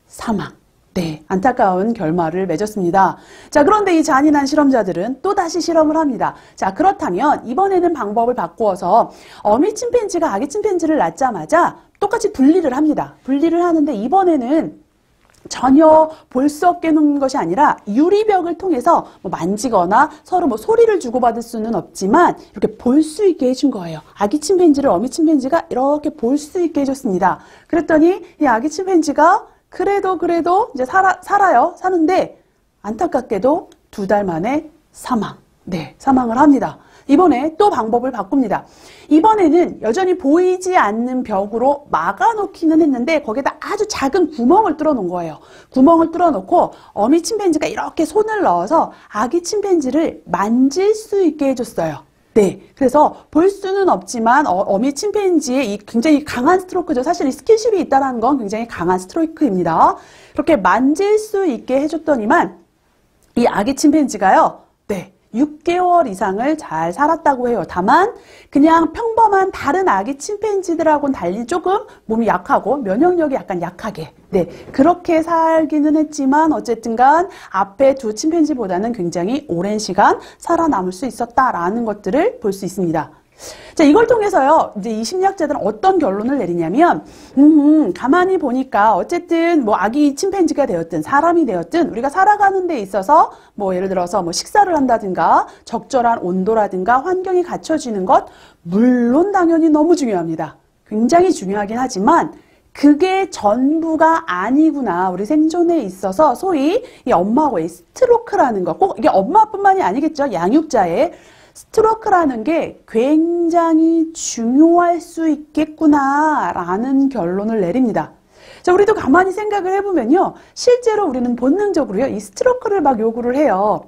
사망. 네, 안타까운 결말을 맺었습니다. 자, 그런데 이 잔인한 실험자들은 또다시 실험을 합니다. 자, 그렇다면 이번에는 방법을 바꾸어서 어미 침팬지가 아기 침팬지를 낳자마자 똑같이 분리를 합니다. 분리를 하는데 이번에는 전혀 볼 수 없게 놓는 것이 아니라 유리벽을 통해서 뭐 만지거나 서로 뭐 소리를 주고받을 수는 없지만 이렇게 볼 수 있게 해준 거예요. 아기 침팬지를 어미 침팬지가 이렇게 볼 수 있게 해줬습니다. 그랬더니 이 아기 침팬지가 그래도 이제 살아요. 사는데 안타깝게도 2달 만에 사망. 네, 사망을 합니다. 이번에 또 방법을 바꿉니다. 이번에는 여전히 보이지 않는 벽으로 막아놓기는 했는데 거기에다 아주 작은 구멍을 뚫어 놓은 거예요. 구멍을 뚫어 놓고 어미 침팬지가 이렇게 손을 넣어서 아기 침팬지를 만질 수 있게 해줬어요. 네, 그래서 볼 수는 없지만 어미 침팬지의 이 굉장히 강한 스트로크죠. 사실 이 스킨십이 있다는 건 굉장히 강한 스트로크입니다. 그렇게 만질 수 있게 해줬더니만 이 아기 침팬지가요. 네, 6개월 이상을 잘 살았다고 해요. 다만 그냥 평범한 다른 아기 침팬지들하고는 달리 조금 몸이 약하고 면역력이 약간 약하게 네, 그렇게 살기는 했지만 어쨌든간 앞에 두 침팬지보다는 굉장히 오랜 시간 살아남을 수 있었다라는 것들을 볼 수 있습니다. 자, 이걸 통해서요, 이제 이 심리학자들은 어떤 결론을 내리냐면, 가만히 보니까 어쨌든 뭐 아기 침팬지가 되었든 사람이 되었든 우리가 살아가는 데 있어서 뭐 예를 들어서 뭐 식사를 한다든가 적절한 온도라든가 환경이 갖춰지는 것, 물론 당연히 너무 중요합니다. 굉장히 중요하긴 하지만 그게 전부가 아니구나. 우리 생존에 있어서 소위 이 엄마하고의 스트로크라는 거, 꼭 이게 엄마뿐만이 아니겠죠. 양육자의 스트로크라는 게 굉장히 중요할 수 있겠구나라는 결론을 내립니다. 자, 우리도 가만히 생각을 해보면요. 실제로 우리는 본능적으로요. 이 스트로크를 막 요구를 해요.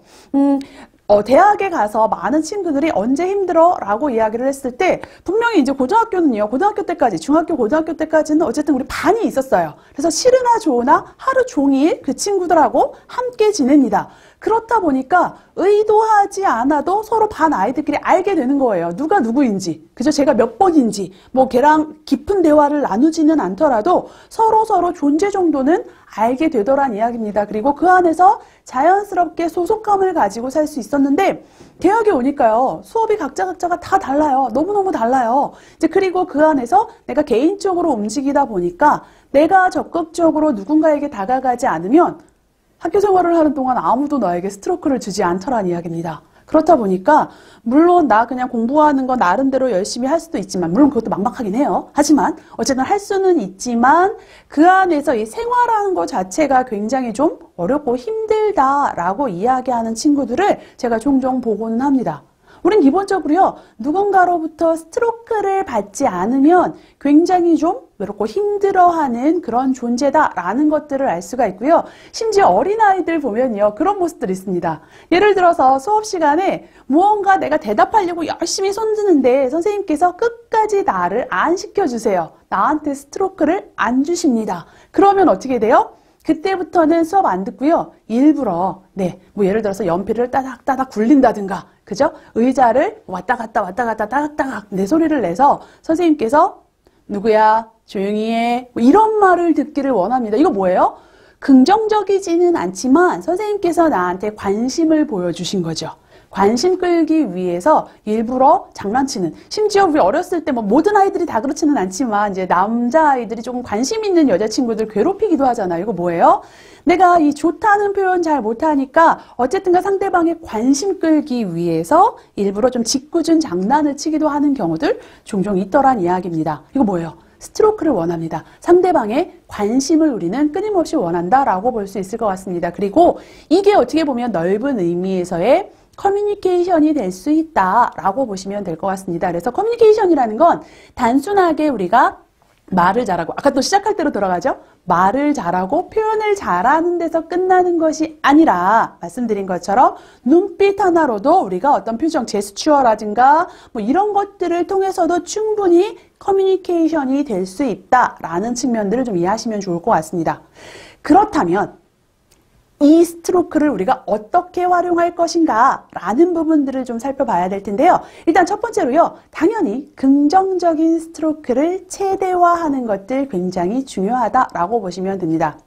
대학에 가서 많은 친구들이 언제 힘들어? 라고 이야기를 했을 때 분명히 이제 고등학교는요. 고등학교 때까지, 중학교, 고등학교 때까지는 어쨌든 우리 반이 있었어요. 그래서 싫으나 좋으나 하루 종일 그 친구들하고 함께 지냅니다. 그렇다 보니까 의도하지 않아도 서로 반 아이들끼리 알게 되는 거예요. 누가 누구인지. 그죠? 제가 몇 번인지. 뭐 걔랑 깊은 대화를 나누지는 않더라도 서로 존재 정도는 알게 되더란 이야기입니다. 그리고 그 안에서 자연스럽게 소속감을 가지고 살 수 있었는데 대학에 오니까요. 수업이 각자가 다 달라요. 너무너무 달라요. 이제 그리고 그 안에서 내가 개인적으로 움직이다 보니까 내가 적극적으로 누군가에게 다가가지 않으면 학교 생활을 하는 동안 아무도 나에게 스트로크를 주지 않더란 이야기입니다. 그렇다 보니까 물론 나 그냥 공부하는 거 나름대로 열심히 할 수도 있지만 물론 그것도 막막하긴 해요. 하지만 어쨌든 할 수는 있지만 그 안에서 이 생활하는 것 자체가 굉장히 좀 어렵고 힘들다라고 이야기하는 친구들을 제가 종종 보고는 합니다. 우린 기본적으로요, 누군가로부터 스트로크를 받지 않으면 굉장히 좀 외롭고 힘들어하는 그런 존재다라는 것들을 알 수가 있고요. 심지어 어린아이들 보면요, 그런 모습들이 있습니다. 예를 들어서 수업 시간에 무언가 내가 대답하려고 열심히 손드는데 선생님께서 끝까지 나를 안 시켜주세요. 나한테 스트로크를 안 주십니다. 그러면 어떻게 돼요? 그때부터는 수업 안 듣고요. 일부러 뭐 예를 들어서 연필을 따닥따닥 굴린다든가, 그죠? 의자를 왔다 갔다 따닥따닥 내 소리를 내서 선생님께서 누구야? 조용히 해. 뭐 이런 말을 듣기를 원합니다. 이거 뭐예요? 긍정적이지는 않지만 선생님께서 나한테 관심을 보여주신 거죠. 관심 끌기 위해서 일부러 장난치는, 심지어 우리 어렸을 때 뭐 모든 아이들이 다 그렇지는 않지만 이제 남자아이들이 조금 관심 있는 여자친구들 괴롭히기도 하잖아요. 이거 뭐예요? 내가 이 좋다는 표현 잘 못하니까 어쨌든가 상대방의 관심 끌기 위해서 일부러 좀 짓궂은 장난을 치기도 하는 경우들 종종 있더란 이야기입니다. 이거 뭐예요? 스트로크를 원합니다. 상대방의 관심을 우리는 끊임없이 원한다라고 볼 수 있을 것 같습니다. 그리고 이게 어떻게 보면 넓은 의미에서의 커뮤니케이션이 될 수 있다라고 보시면 될 것 같습니다. 그래서 커뮤니케이션이라는 건 단순하게 우리가 말을 잘하고, 아까 또 시작할 때로 돌아가죠? 말을 잘하고 표현을 잘하는 데서 끝나는 것이 아니라 말씀드린 것처럼 눈빛 하나로도 우리가 어떤 표정, 제스처라든가 뭐 이런 것들을 통해서도 충분히 커뮤니케이션이 될 수 있다라는 측면들을 좀 이해하시면 좋을 것 같습니다. 그렇다면 이 스트로크를 우리가 어떻게 활용할 것인가 라는 부분들을 좀 살펴봐야 될 텐데요. 일단 첫 번째로요, 당연히 긍정적인 스트로크를 최대화하는 것들 굉장히 중요하다라고 보시면 됩니다.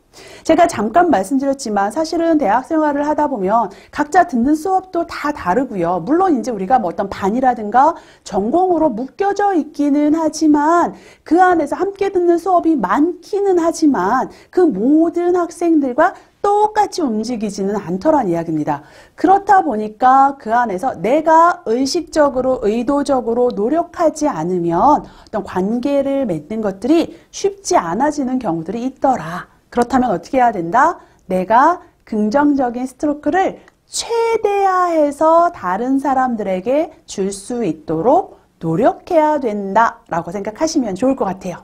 제가 잠깐 말씀드렸지만 사실은 대학 생활을 하다 보면 각자 듣는 수업도 다 다르고요. 물론 이제 우리가 뭐 어떤 반이라든가 전공으로 묶여져 있기는 하지만 그 안에서 함께 듣는 수업이 많기는 하지만 그 모든 학생들과 똑같이 움직이지는 않더란 이야기입니다. 그렇다 보니까 그 안에서 내가 의식적으로, 의도적으로 노력하지 않으면 어떤 관계를 맺는 것들이 쉽지 않아지는 경우들이 있더라. 그렇다면 어떻게 해야 된다? 내가 긍정적인 스트로크를 최대화해서 다른 사람들에게 줄 수 있도록 노력해야 된다라고 생각하시면 좋을 것 같아요.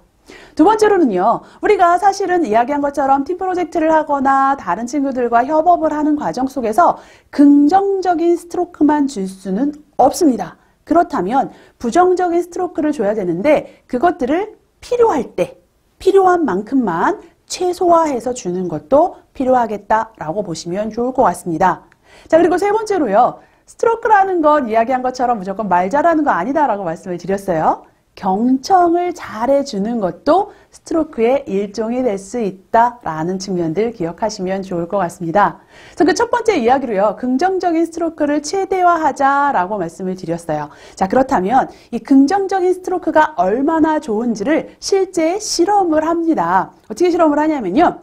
두 번째로는요, 우리가 사실은 이야기한 것처럼 팀 프로젝트를 하거나 다른 친구들과 협업을 하는 과정 속에서 긍정적인 스트로크만 줄 수는 없습니다. 그렇다면 부정적인 스트로크를 줘야 되는데 그것들을 필요할 때, 필요한 만큼만 최소화해서 주는 것도 필요하겠다라고 보시면 좋을 것 같습니다. 자, 그리고 세 번째로요, 스트로크라는 건 이야기한 것처럼 무조건 말 잘하는 거 아니다라고 말씀을 드렸어요. 경청을 잘해주는 것도 스트로크의 일종이 될 수 있다라는 측면들 기억하시면 좋을 것 같습니다. 그래서 그 첫 번째 이야기로요, 긍정적인 스트로크를 최대화하자라고 말씀을 드렸어요. 자, 그렇다면 이 긍정적인 스트로크가 얼마나 좋은지를 실제 실험을 합니다. 어떻게 실험을 하냐면요,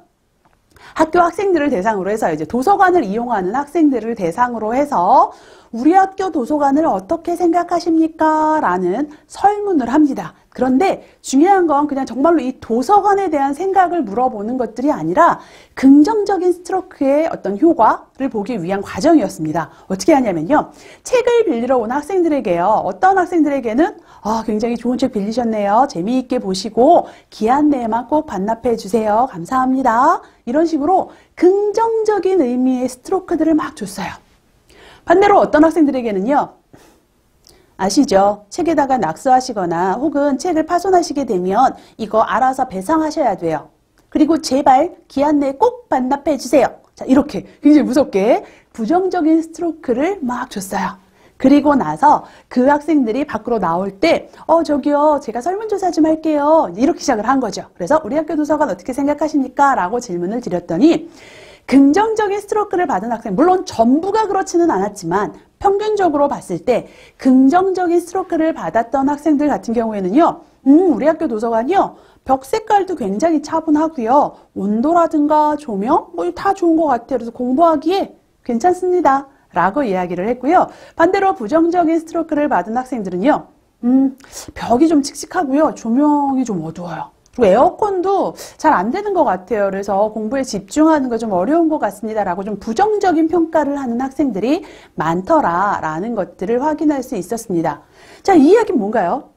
학교 학생들을 대상으로 해서 이제 도서관을 이용하는 학생들을 대상으로 해서 우리 학교 도서관을 어떻게 생각하십니까? 라는 설문을 합니다. 그런데 중요한 건 그냥 정말로 이 도서관에 대한 생각을 물어보는 것들이 아니라 긍정적인 스트로크의 어떤 효과를 보기 위한 과정이었습니다. 어떻게 하냐면요, 책을 빌리러 온 학생들에게요, 어떤 학생들에게는 굉장히 좋은 책 빌리셨네요. 재미있게 보시고 기한 내에만 꼭 반납해 주세요. 감사합니다. 이런 식으로 긍정적인 의미의 스트로크들을 막 줬어요. 반대로 어떤 학생들에게는요, 아시죠? 책에다가 낙서하시거나 혹은 책을 파손하시게 되면 이거 알아서 배상하셔야 돼요. 그리고 제발 기한 내에 꼭 반납해 주세요. 자, 이렇게 굉장히 무섭게 부정적인 스트로크를 막 줬어요. 그리고 나서 그 학생들이 밖으로 나올 때 저기요, 제가 설문조사 좀 할게요. 이렇게 시작을 한 거죠. 그래서 우리 학교 도서관 어떻게 생각하십니까? 라고 질문을 드렸더니 긍정적인 스트로크를 받은 학생, 물론 전부가 그렇지는 않았지만 평균적으로 봤을 때 긍정적인 스트로크를 받았던 학생들 같은 경우에는요, 우리 학교 도서관이요, 벽 색깔도 굉장히 차분하고요, 온도라든가 조명 뭐 다 좋은 것 같아요. 그래서 공부하기에 괜찮습니다 라고 이야기를 했고요. 반대로 부정적인 스트로크를 받은 학생들은요, 벽이 좀 칙칙하고요, 조명이 좀 어두워요. 그리고 에어컨도 잘 안 되는 것 같아요. 그래서 공부에 집중하는 거 좀 어려운 것 같습니다라고 좀 부정적인 평가를 하는 학생들이 많더라라는 것들을 확인할 수 있었습니다. 자, 이 이야기는 뭔가요?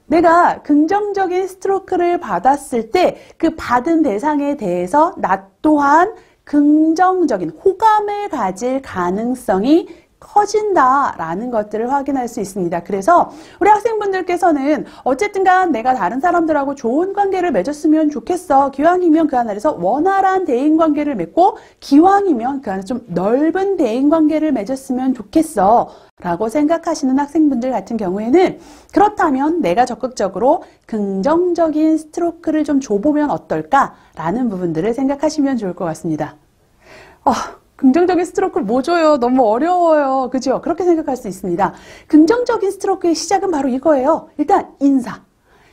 내가 긍정적인 스트로크를 받았을 때 그 받은 대상에 대해서 나 또한 긍정적인 호감을 가질 가능성이 커진다라는 것들을 확인할 수 있습니다. 그래서 우리 학생분들께서는 어쨌든 간 내가 다른 사람들하고 좋은 관계를 맺었으면 좋겠어. 기왕이면 그 안에서 원활한 대인관계를 맺고 기왕이면 그 안에 좀 넓은 대인관계를 맺었으면 좋겠어. 라고 생각하시는 학생분들 같은 경우에는 그렇다면 내가 적극적으로 긍정적인 스트로크를 좀 줘보면 어떨까라는 부분들을 생각하시면 좋을 것 같습니다. 긍정적인 스트로크를 뭐 줘요? 너무 어려워요. 그죠? 그렇게 생각할 수 있습니다. 긍정적인 스트로크의 시작은 바로 이거예요. 일단 인사.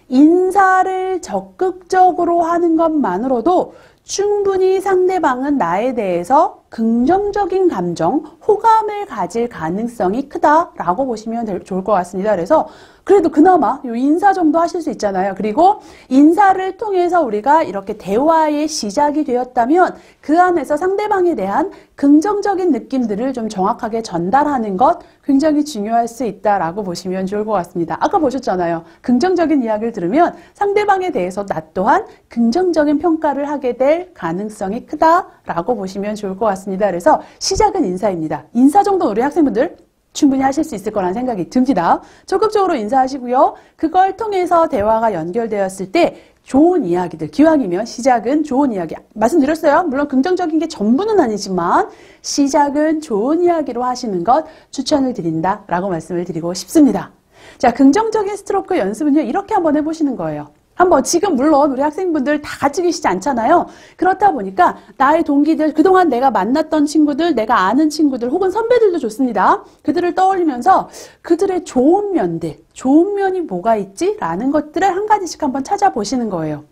인사를 적극적으로 하는 것만으로도 충분히 상대방은 나에 대해서 긍정적인 감정, 호감을 가질 가능성이 크다라고 보시면 좋을 것 같습니다. 그래서 그래도 그나마 이 인사 정도 하실 수 있잖아요. 그리고 인사를 통해서 우리가 이렇게 대화의 시작이 되었다면 그 안에서 상대방에 대한 긍정적인 느낌들을 좀 정확하게 전달하는 것 굉장히 중요할 수 있다라고 보시면 좋을 것 같습니다. 아까 보셨잖아요. 긍정적인 이야기를 들으면 상대방에 대해서 나 또한 긍정적인 평가를 하게 될 가능성이 크다라고 보시면 좋을 것 같습니다. 그래서 시작은 인사입니다. 인사 정도는 우리 학생분들 충분히 하실 수 있을 거라는 생각이 듭니다. 적극적으로 인사하시고요. 그걸 통해서 대화가 연결되었을 때 좋은 이야기들, 기왕이면 시작은 좋은 이야기. 말씀드렸어요. 물론 긍정적인 게 전부는 아니지만 시작은 좋은 이야기로 하시는 것 추천을 드린다라고 말씀을 드리고 싶습니다. 자, 긍정적인 스트로크 연습은요. 이렇게 한번 해보시는 거예요. 한번 지금 물론 우리 학생분들 다 가지고 계시지 않잖아요. 그렇다 보니까 나의 동기들, 그동안 내가 만났던 친구들, 내가 아는 친구들 혹은 선배들도 좋습니다. 그들을 떠올리면서 그들의 좋은 면들, 좋은 면이 뭐가 있지? 라는 것들을 한 가지씩 한번 찾아보시는 거예요.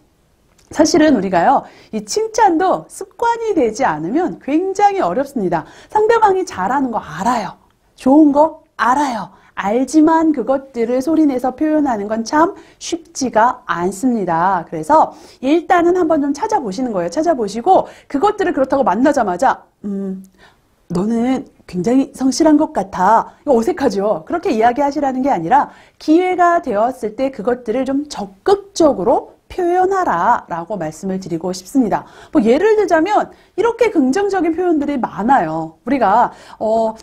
사실은 우리가요, 이 칭찬도 습관이 되지 않으면 굉장히 어렵습니다. 상대방이 잘하는 거 알아요. 좋은 거 알아요. 알지만 그것들을 소리내서 표현하는 건 참 쉽지가 않습니다. 그래서 일단은 한번 좀 찾아보시는 거예요. 찾아보시고 그것들을 그렇다고 만나자마자 너는 굉장히 성실한 것 같아. 이거 어색하죠? 그렇게 이야기하시라는 게 아니라 기회가 되었을 때 그것들을 좀 적극적으로 표현하라 라고 말씀을 드리고 싶습니다. 뭐 예를 들자면 이렇게 긍정적인 표현들이 많아요. 우리가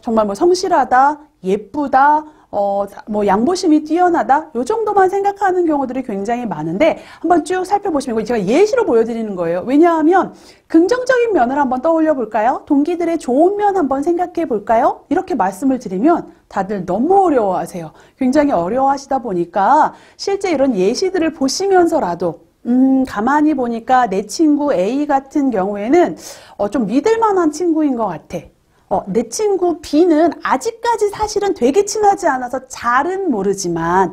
정말 뭐 성실하다, 예쁘다, 뭐 양보심이 뛰어나다 요 정도만 생각하는 경우들이 굉장히 많은데 한번 쭉 살펴보시면 제가 예시로 보여드리는 거예요. 왜냐하면 긍정적인 면을 한번 떠올려 볼까요? 동기들의 좋은 면 한번 생각해 볼까요? 이렇게 말씀을 드리면 다들 너무 어려워하세요. 굉장히 어려워하시다 보니까 실제 이런 예시들을 보시면서라도 가만히 보니까 내 친구 A 같은 경우에는 좀 믿을 만한 친구인 것 같아. 내 친구 B는 아직까지 사실은 되게 친하지 않아서 잘은 모르지만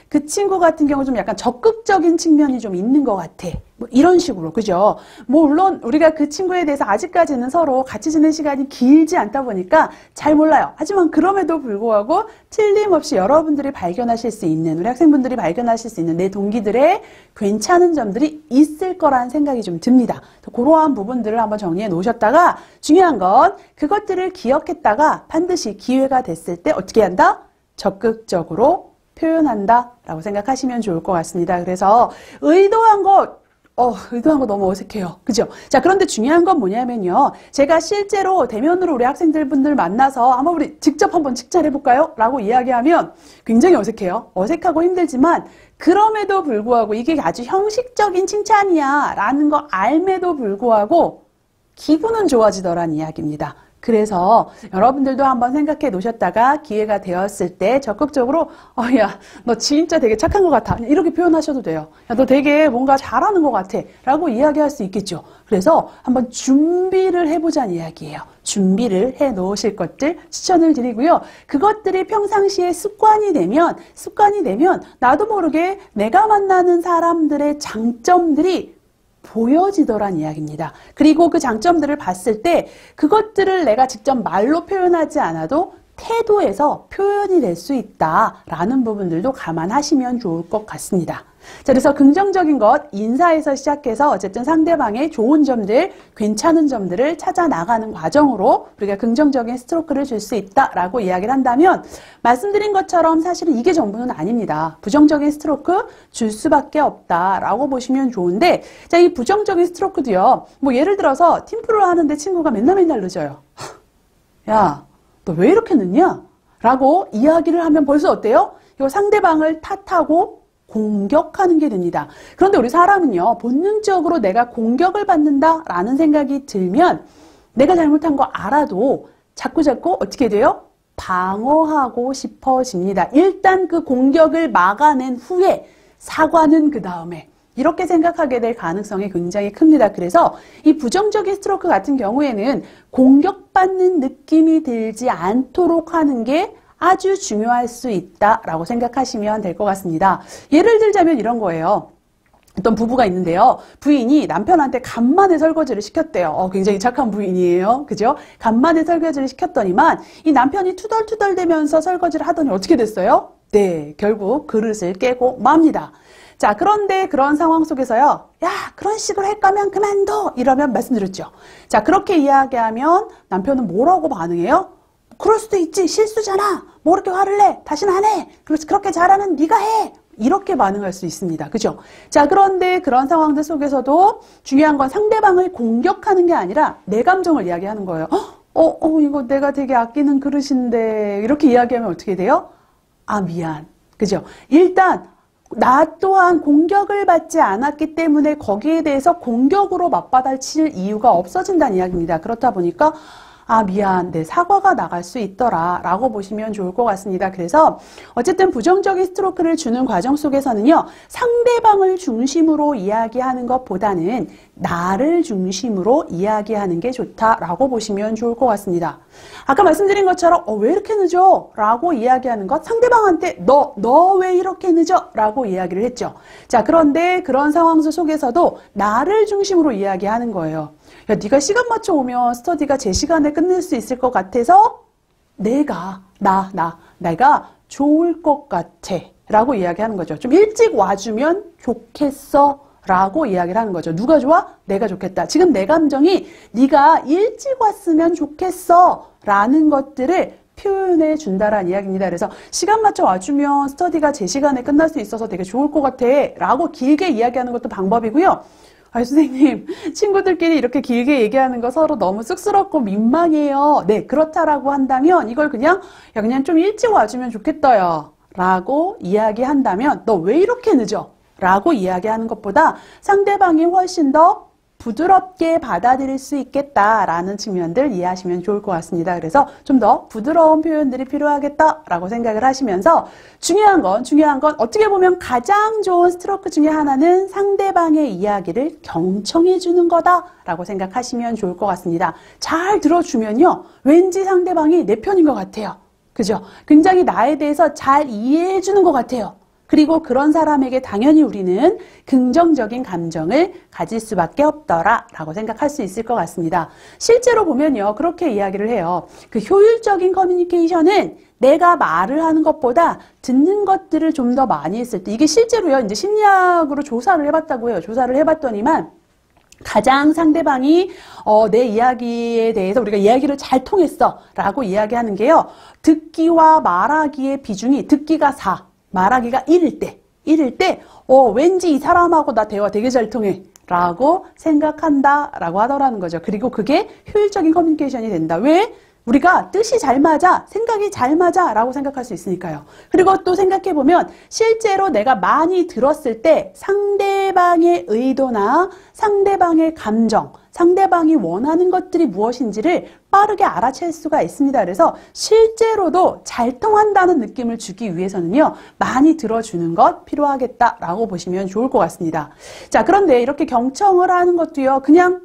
그 친구 같은 경우 좀 약간 적극적인 측면이 좀 있는 것 같아. 뭐 이런 식으로, 그죠? 뭐 물론 우리가 그 친구에 대해서 아직까지는 서로 같이 지낸 시간이 길지 않다 보니까 잘 몰라요. 하지만 그럼에도 불구하고 틀림없이 여러분들이 발견하실 수 있는, 우리 학생분들이 발견하실 수 있는 내 동기들의 괜찮은 점들이 있을 거라는 생각이 좀 듭니다. 그러한 부분들을 한번 정리해 놓으셨다가 중요한 건 그것들을 기억했다가 반드시 기회가 됐을 때 어떻게 한다? 적극적으로 표현한다 라고 생각하시면 좋을 것 같습니다. 그래서 의도한 거 너무 어색해요. 그죠? 자, 그런데 중요한 건 뭐냐면요. 제가 실제로 대면으로 우리 학생들분들 만나서 한번 우리 직접 한번 칭찬해볼까요? 라고 이야기하면 굉장히 어색해요. 어색하고 힘들지만 그럼에도 불구하고 이게 아주 형식적인 칭찬이야 라는 거 알매도 불구하고 기분은 좋아지더란 이야기입니다. 그래서 여러분들도 한번 생각해 놓으셨다가 기회가 되었을 때 적극적으로 야, 너 진짜 되게 착한 것 같아. 이렇게 표현하셔도 돼요. 야, 너 되게 뭔가 잘하는 것 같아. 라고 이야기할 수 있겠죠. 그래서 한번 준비를 해보자는 이야기예요. 준비를 해 놓으실 것들 추천을 드리고요. 그것들이 평상시에 습관이 되면 나도 모르게 내가 만나는 사람들의 장점들이 보여지더란 이야기입니다. 그리고 그 장점들을 봤을 때 그것들을 내가 직접 말로 표현하지 않아도 태도에서 표현이 될 수 있다라는 부분들도 감안하시면 좋을 것 같습니다. 자, 그래서 긍정적인 것, 인사에서 시작해서 어쨌든 상대방의 좋은 점들, 괜찮은 점들을 찾아 나가는 과정으로 우리가 긍정적인 스트로크를 줄 수 있다라고 이야기를 한다면 말씀드린 것처럼 사실은 이게 전부는 아닙니다. 부정적인 스트로크 줄 수밖에 없다라고 보시면 좋은데, 자, 이 부정적인 스트로크도요. 뭐 예를 들어서 팀플을 하는데 친구가 맨날 늦어요. 야, 너 왜 이렇게 늦냐? 라고 이야기를 하면 벌써 어때요? 이거 상대방을 탓하고 공격하는 게 됩니다. 그런데 우리 사람은요, 본능적으로 내가 공격을 받는다라는 생각이 들면 내가 잘못한 거 알아도 자꾸 어떻게 돼요? 방어하고 싶어집니다. 일단 그 공격을 막아낸 후에 사과는 그 다음에 이렇게 생각하게 될 가능성이 굉장히 큽니다. 그래서 이 부정적인 스트로크 같은 경우에는 공격받는 느낌이 들지 않도록 하는 게 아주 중요할 수 있다라고 생각하시면 될 것 같습니다. 예를 들자면 이런 거예요. 어떤 부부가 있는데요. 부인이 남편한테 간만에 설거지를 시켰대요. 굉장히 착한 부인이에요. 그죠? 간만에 설거지를 시켰더니만 이 남편이 투덜투덜대면서 설거지를 하더니 어떻게 됐어요? 네, 결국 그릇을 깨고 맙니다. 자, 그런데 그런 상황 속에서요. 야, 그런 식으로 할 거면 그만둬! 이러면 말씀드렸죠. 자, 그렇게 이야기하면 남편은 뭐라고 반응해요? 그럴 수도 있지. 실수잖아. 뭐 그렇게 화를 내. 다시는 안 해. 그렇게 잘하는 네가 해. 이렇게 반응할 수 있습니다. 그죠? 자, 그런데 그런 상황들 속에서도 중요한 건 상대방을 공격하는 게 아니라 내 감정을 이야기하는 거예요. 이거 내가 되게 아끼는 그릇인데 이렇게 이야기하면 어떻게 돼요? 아, 미안. 그죠? 일단 나 또한 공격을 받지 않았기 때문에 거기에 대해서 공격으로 맞받아칠 이유가 없어진다는 이야기입니다. 그렇다 보니까 아, 미안. 내 사과가 나갈 수 있더라 라고 보시면 좋을 것 같습니다. 그래서 어쨌든 부정적인 스트로크를 주는 과정 속에서는요, 상대방을 중심으로 이야기하는 것보다는 나를 중심으로 이야기하는 게 좋다라고 보시면 좋을 것 같습니다. 아까 말씀드린 것처럼 왜 이렇게 늦어? 라고 이야기하는 것, 상대방한테 너 왜 이렇게 늦어? 라고 이야기를 했죠. 자, 그런데 그런 상황 내에서도 나를 중심으로 이야기하는 거예요. 야, 네가 시간 맞춰 오면 스터디가 제 시간에 끝낼 수 있을 것 같아서 내가 좋을 것 같아 라고 이야기하는 거죠. 좀 일찍 와주면 좋겠어 라고 이야기를 하는 거죠. 누가 좋아? 내가 좋겠다. 지금 내 감정이 네가 일찍 왔으면 좋겠어 라는 것들을 표현해 준다라는 이야기입니다. 그래서 시간 맞춰 와주면 스터디가 제 시간에 끝날 수 있어서 되게 좋을 것 같아 라고 길게 이야기하는 것도 방법이고요. 선생님, 친구들끼리 이렇게 길게 얘기하는 거 서로 너무 쑥스럽고 민망해요. 네, 그렇다라고 한다면 이걸 그냥 좀 일찍 와주면 좋겠다요 라고 이야기한다면 너 왜 이렇게 늦어? 라고 이야기하는 것보다 상대방이 훨씬 더 부드럽게 받아들일 수 있겠다라는 측면들 이해하시면 좋을 것 같습니다. 그래서 좀 더 부드러운 표현들이 필요하겠다라고 생각을 하시면서 중요한 건 어떻게 보면 가장 좋은 스트로크 중에 하나는 상대방의 이야기를 경청해 주는 거다라고 생각하시면 좋을 것 같습니다. 잘 들어주면요. 왠지 상대방이 내 편인 것 같아요. 그죠? 굉장히 나에 대해서 잘 이해해 주는 것 같아요. 그리고 그런 사람에게 당연히 우리는 긍정적인 감정을 가질 수밖에 없더라 라고 생각할 수 있을 것 같습니다. 실제로 보면요. 그렇게 이야기를 해요. 그 효율적인 커뮤니케이션은 내가 말을 하는 것보다 듣는 것들을 좀 더 많이 했을 때 이게 실제로요. 이제 심리학으로 조사를 해봤다고 해요. 조사를 해봤더니만 가장 상대방이 내 이야기에 대해서 우리가 이야기를 잘 통했어 라고 이야기하는 게요. 듣기와 말하기의 비중이 듣기가 4. 말하기가 1일 때, 왠지 이 사람하고 나 대화 되게 잘 통해. 라고 생각한다. 라고 하더라는 거죠. 그리고 그게 효율적인 커뮤니케이션이 된다. 왜? 우리가 뜻이 잘 맞아, 생각이 잘 맞아 라고 생각할 수 있으니까요. 그리고 또 생각해보면 실제로 내가 많이 들었을 때 상대방의 의도나 상대방의 감정, 상대방이 원하는 것들이 무엇인지를 빠르게 알아챌 수가 있습니다. 그래서 실제로도 잘 통한다는 느낌을 주기 위해서는요. 많이 들어주는 것 필요하겠다라고 보시면 좋을 것 같습니다. 자, 그런데 이렇게 경청을 하는 것도요. 그냥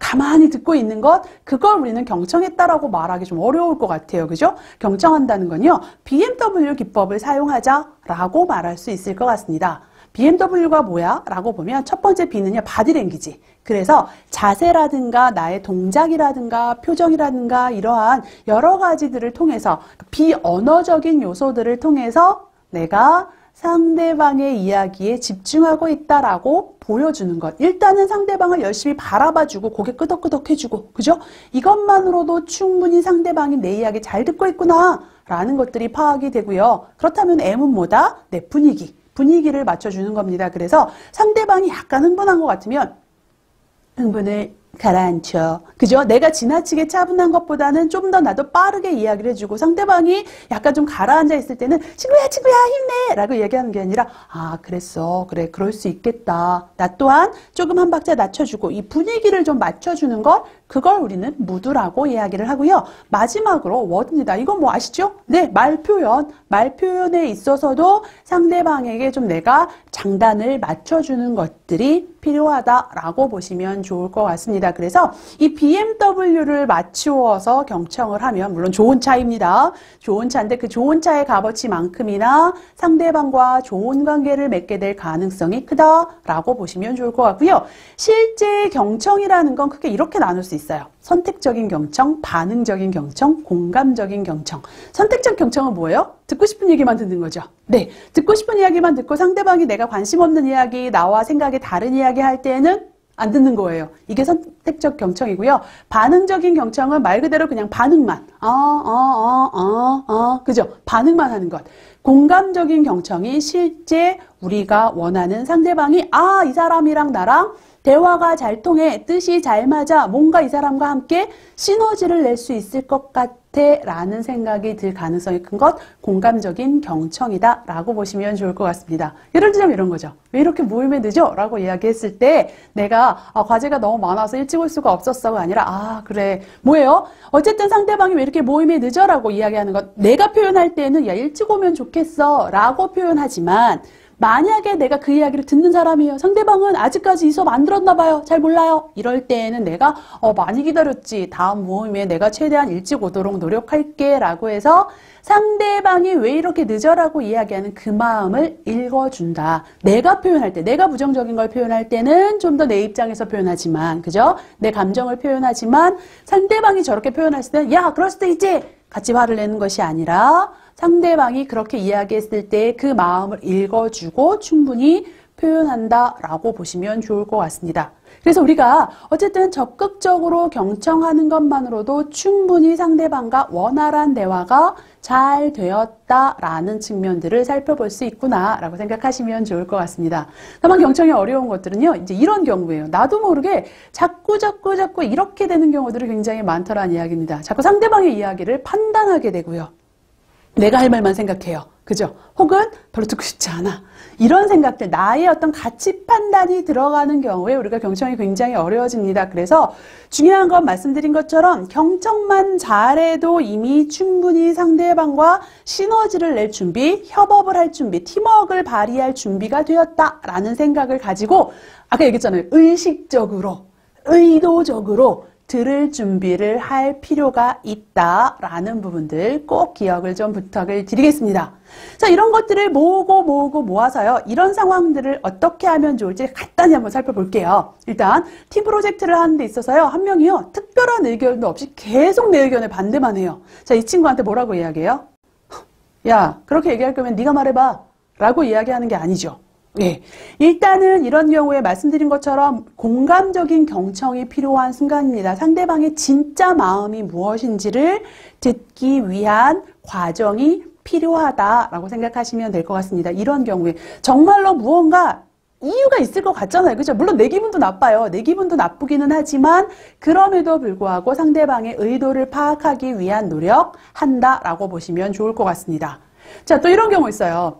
가만히 듣고 있는 것, 그걸 우리는 경청했다라고 말하기 좀 어려울 것 같아요. 그죠? 경청한다는 건요. BMW 기법을 사용하자라고 말할 수 있을 것 같습니다. BMW가 뭐야? 라고 보면 첫 번째 B는요, 바디랭귀지. 그래서 자세라든가 나의 동작이라든가 표정이라든가 이러한 여러 가지들을 통해서 비언어적인 요소들을 통해서 내가 상대방의 이야기에 집중하고 있다라고 보여주는 것. 일단은 상대방을 열심히 바라봐주고 고개 끄덕끄덕 해주고, 그죠? 이것만으로도 충분히 상대방이 내 이야기 잘 듣고 있구나 라는 것들이 파악이 되고요. 그렇다면 M은 뭐다? 내 분위기를 맞춰주는 겁니다. 그래서 상대방이 약간 흥분한 것 같으면 흥분을 가라앉혀. 그죠? 내가 지나치게 차분한 것보다는 좀 더 나도 빠르게 이야기를 해주고 상대방이 약간 좀 가라앉아 있을 때는 친구야 힘내 라고 얘기하는 게 아니라 아 그랬어 그래 그럴 수 있겠다. 나 또한 조금 한 박자 낮춰주고 이 분위기를 좀 맞춰주는 것 그걸 우리는 무드라고 이야기를 하고요. 마지막으로 워드입니다. 이건 뭐 아시죠? 네, 말표현에 있어서도 상대방에게 좀 내가 장단을 맞춰주는 것들이 필요하다라고 보시면 좋을 것 같습니다. 그래서 이 BMW를 맞추어서 경청을 하면 물론 좋은 차입니다. 좋은 차인데 그 좋은 차의 값어치만큼이나 상대방과 좋은 관계를 맺게 될 가능성이 크다라고 보시면 좋을 것 같고요. 실제 경청이라는 건 크게 이렇게 나눌 수 있어요. 선택적인 경청, 반응적인 경청, 공감적인 경청. 선택적 경청은 뭐예요? 듣고 싶은 얘기만 듣는 거죠. 네, 듣고 싶은 이야기만 듣고 상대방이 내가 관심 없는 이야기, 나와 생각이 다른 이야기 할 때는 안 듣는 거예요. 이게 선택적 경청이고요. 반응적인 경청은 말 그대로 그냥 반응만. 그죠? 반응만 하는 것. 공감적인 경청이 실제 우리가 원하는 상대방이 이 사람이랑 나랑 대화가 잘 통해, 뜻이 잘 맞아, 뭔가 이 사람과 함께 시너지를 낼 수 있을 것 같아 라는 생각이 들 가능성이 큰 것, 공감적인 경청이다 라고 보시면 좋을 것 같습니다. 예를 들자면 이런 거죠. 왜 이렇게 모임에 늦어? 라고 이야기했을 때 내가 과제가 너무 많아서 일찍 올 수가 없었어가 아니라 그래 뭐예요? 어쨌든 상대방이 왜 이렇게 모임에 늦어? 라고 이야기하는 것, 내가 표현할 때는 야 일찍 오면 좋겠어 라고 표현하지만 만약에 내가 그 이야기를 듣는 사람이에요. 상대방은 아직까지 이 수업 안 들었나 봐요. 잘 몰라요. 이럴 때에는 내가 많이 기다렸지. 다음 모임에 내가 최대한 일찍 오도록 노력할게 라고 해서 상대방이 왜 이렇게 늦어라고 이야기하는 그 마음을 읽어준다. 내가 표현할 때, 내가 부정적인 걸 표현할 때는 좀 더 내 입장에서 표현하지만, 그죠? 내 감정을 표현하지만 상대방이 저렇게 표현했을 때는 야, 그럴 수도 있지. 같이 화를 내는 것이 아니라 상대방이 그렇게 이야기했을 때 그 마음을 읽어주고 충분히 표현한다라고 보시면 좋을 것 같습니다. 그래서 우리가 어쨌든 적극적으로 경청하는 것만으로도 충분히 상대방과 원활한 대화가 잘 되었다라는 측면들을 살펴볼 수 있구나라고 생각하시면 좋을 것 같습니다. 다만 경청이 어려운 것들은요, 이제 이런 경우예요. 나도 모르게 자꾸 이렇게 되는 경우들이 굉장히 많더라는 이야기입니다. 자꾸 상대방의 이야기를 판단하게 되고요. 내가 할 말만 생각해요. 그죠? 혹은 별로 듣고 싶지 않아. 이런 생각들, 나의 어떤 가치 판단이 들어가는 경우에 우리가 경청이 굉장히 어려워집니다. 그래서 중요한 건 말씀드린 것처럼 경청만 잘해도 이미 충분히 상대방과 시너지를 낼 준비, 협업을 할 준비, 팀워크를 발휘할 준비가 되었다라는 생각을 가지고 아까 얘기했잖아요. 의도적으로 들을 준비를 할 필요가 있다라는 부분들 꼭 기억을 좀 부탁을 드리겠습니다. 자, 이런 것들을 모아서요. 이런 상황들을 어떻게 하면 좋을지 간단히 한번 살펴볼게요. 일단 팀 프로젝트를 하는 데 있어서요. 한 명이요. 특별한 의견도 없이 계속 내 의견에 반대만 해요. 자, 이 친구한테 뭐라고 이야기해요? 야, 그렇게 얘기할 거면 네가 말해봐 라고 이야기하는 게 아니죠. 예. 일단은 이런 경우에 말씀드린 것처럼 공감적인 경청이 필요한 순간입니다. 상대방의 진짜 마음이 무엇인지를 듣기 위한 과정이 필요하다라고 생각하시면 될 것 같습니다. 이런 경우에 정말로 무언가 이유가 있을 것 같잖아요. 그죠? 물론 내 기분도 나빠요. 내 기분도 나쁘기는 하지만 그럼에도 불구하고 상대방의 의도를 파악하기 위한 노력한다라고 보시면 좋을 것 같습니다. 자, 또 이런 경우 있어요.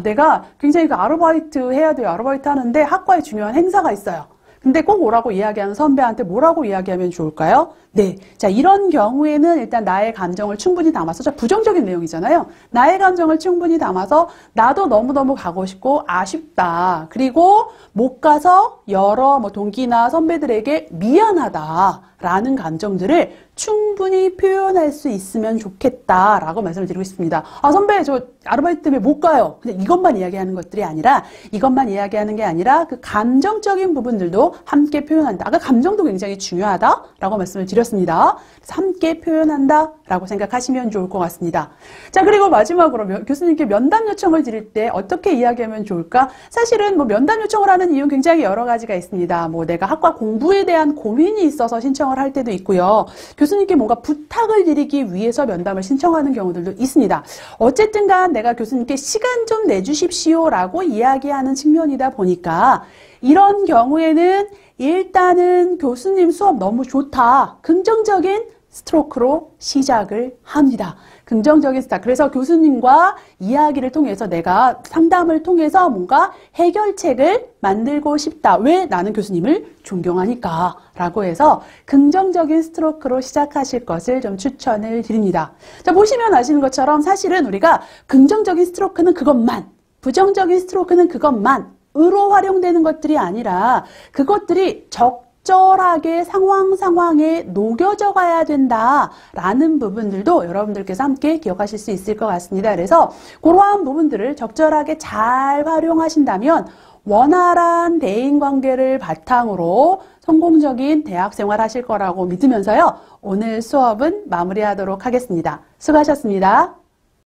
내가 굉장히 아르바이트 해야 돼요. 아르바이트 하는데 학과에 중요한 행사가 있어요. 근데 꼭 오라고 이야기하는 선배한테 뭐라고 이야기하면 좋을까요? 네. 자, 이런 경우에는 일단 나의 감정을 충분히 담아서, 부정적인 내용이잖아요. 나의 감정을 충분히 담아서 나도 너무너무 가고 싶고 아쉽다. 그리고 못 가서 여러 동기나 선배들에게 미안하다라는 감정들을 충분히 표현할 수 있으면 좋겠다라고 말씀을 드리고 싶습니다. 선배, 저 아르바이트 때문에 못 가요. 그냥 이것만 이야기하는 것들이 아니라, 이것만 이야기하는 게 아니라 그 감정적인 부분들도 함께 표현한다. 아까 감정도 굉장히 중요하다라고 말씀을 드렸습니다. 그래서 함께 표현한다라고 생각하시면 좋을 것 같습니다. 자, 그리고 마지막으로 교수님께 면담 요청을 드릴 때 어떻게 이야기하면 좋을까? 사실은 뭐 면담 요청을 하는 이유는 굉장히 여러 가지가 있습니다. 뭐 내가 학과 공부에 대한 고민이 있어서 신청을 할 때도 있고요. 교수님께 뭔가 부탁을 드리기 위해서 면담을 신청하는 경우들도 있습니다. 어쨌든 간 내가 교수님께 시간 좀 내주십시오라고 이야기하는 측면이다 보니까 이런 경우에는 일단은 교수님 수업 너무 좋다. 긍정적인 스트로크로 시작을 합니다. 긍정적인 스타트. 그래서 교수님과 이야기를 통해서 내가 상담을 통해서 뭔가 해결책을 만들고 싶다. 왜? 나는 교수님을 존경하니까 라고 해서 긍정적인 스트로크로 시작하실 것을 좀 추천을 드립니다. 자, 보시면 아시는 것처럼 사실은 우리가 긍정적인 스트로크는 그것만, 부정적인 스트로크는 그것만 으로 활용되는 것들이 아니라 그것들이 적절하게 상황에 녹여져 가야 된다라는 부분들도 여러분들께서 함께 기억하실 수 있을 것 같습니다. 그래서 그러한 부분들을 적절하게 잘 활용하신다면 원활한 대인관계를 바탕으로 성공적인 대학생활 하실 거라고 믿으면서요. 오늘 수업은 마무리하도록 하겠습니다. 수고하셨습니다.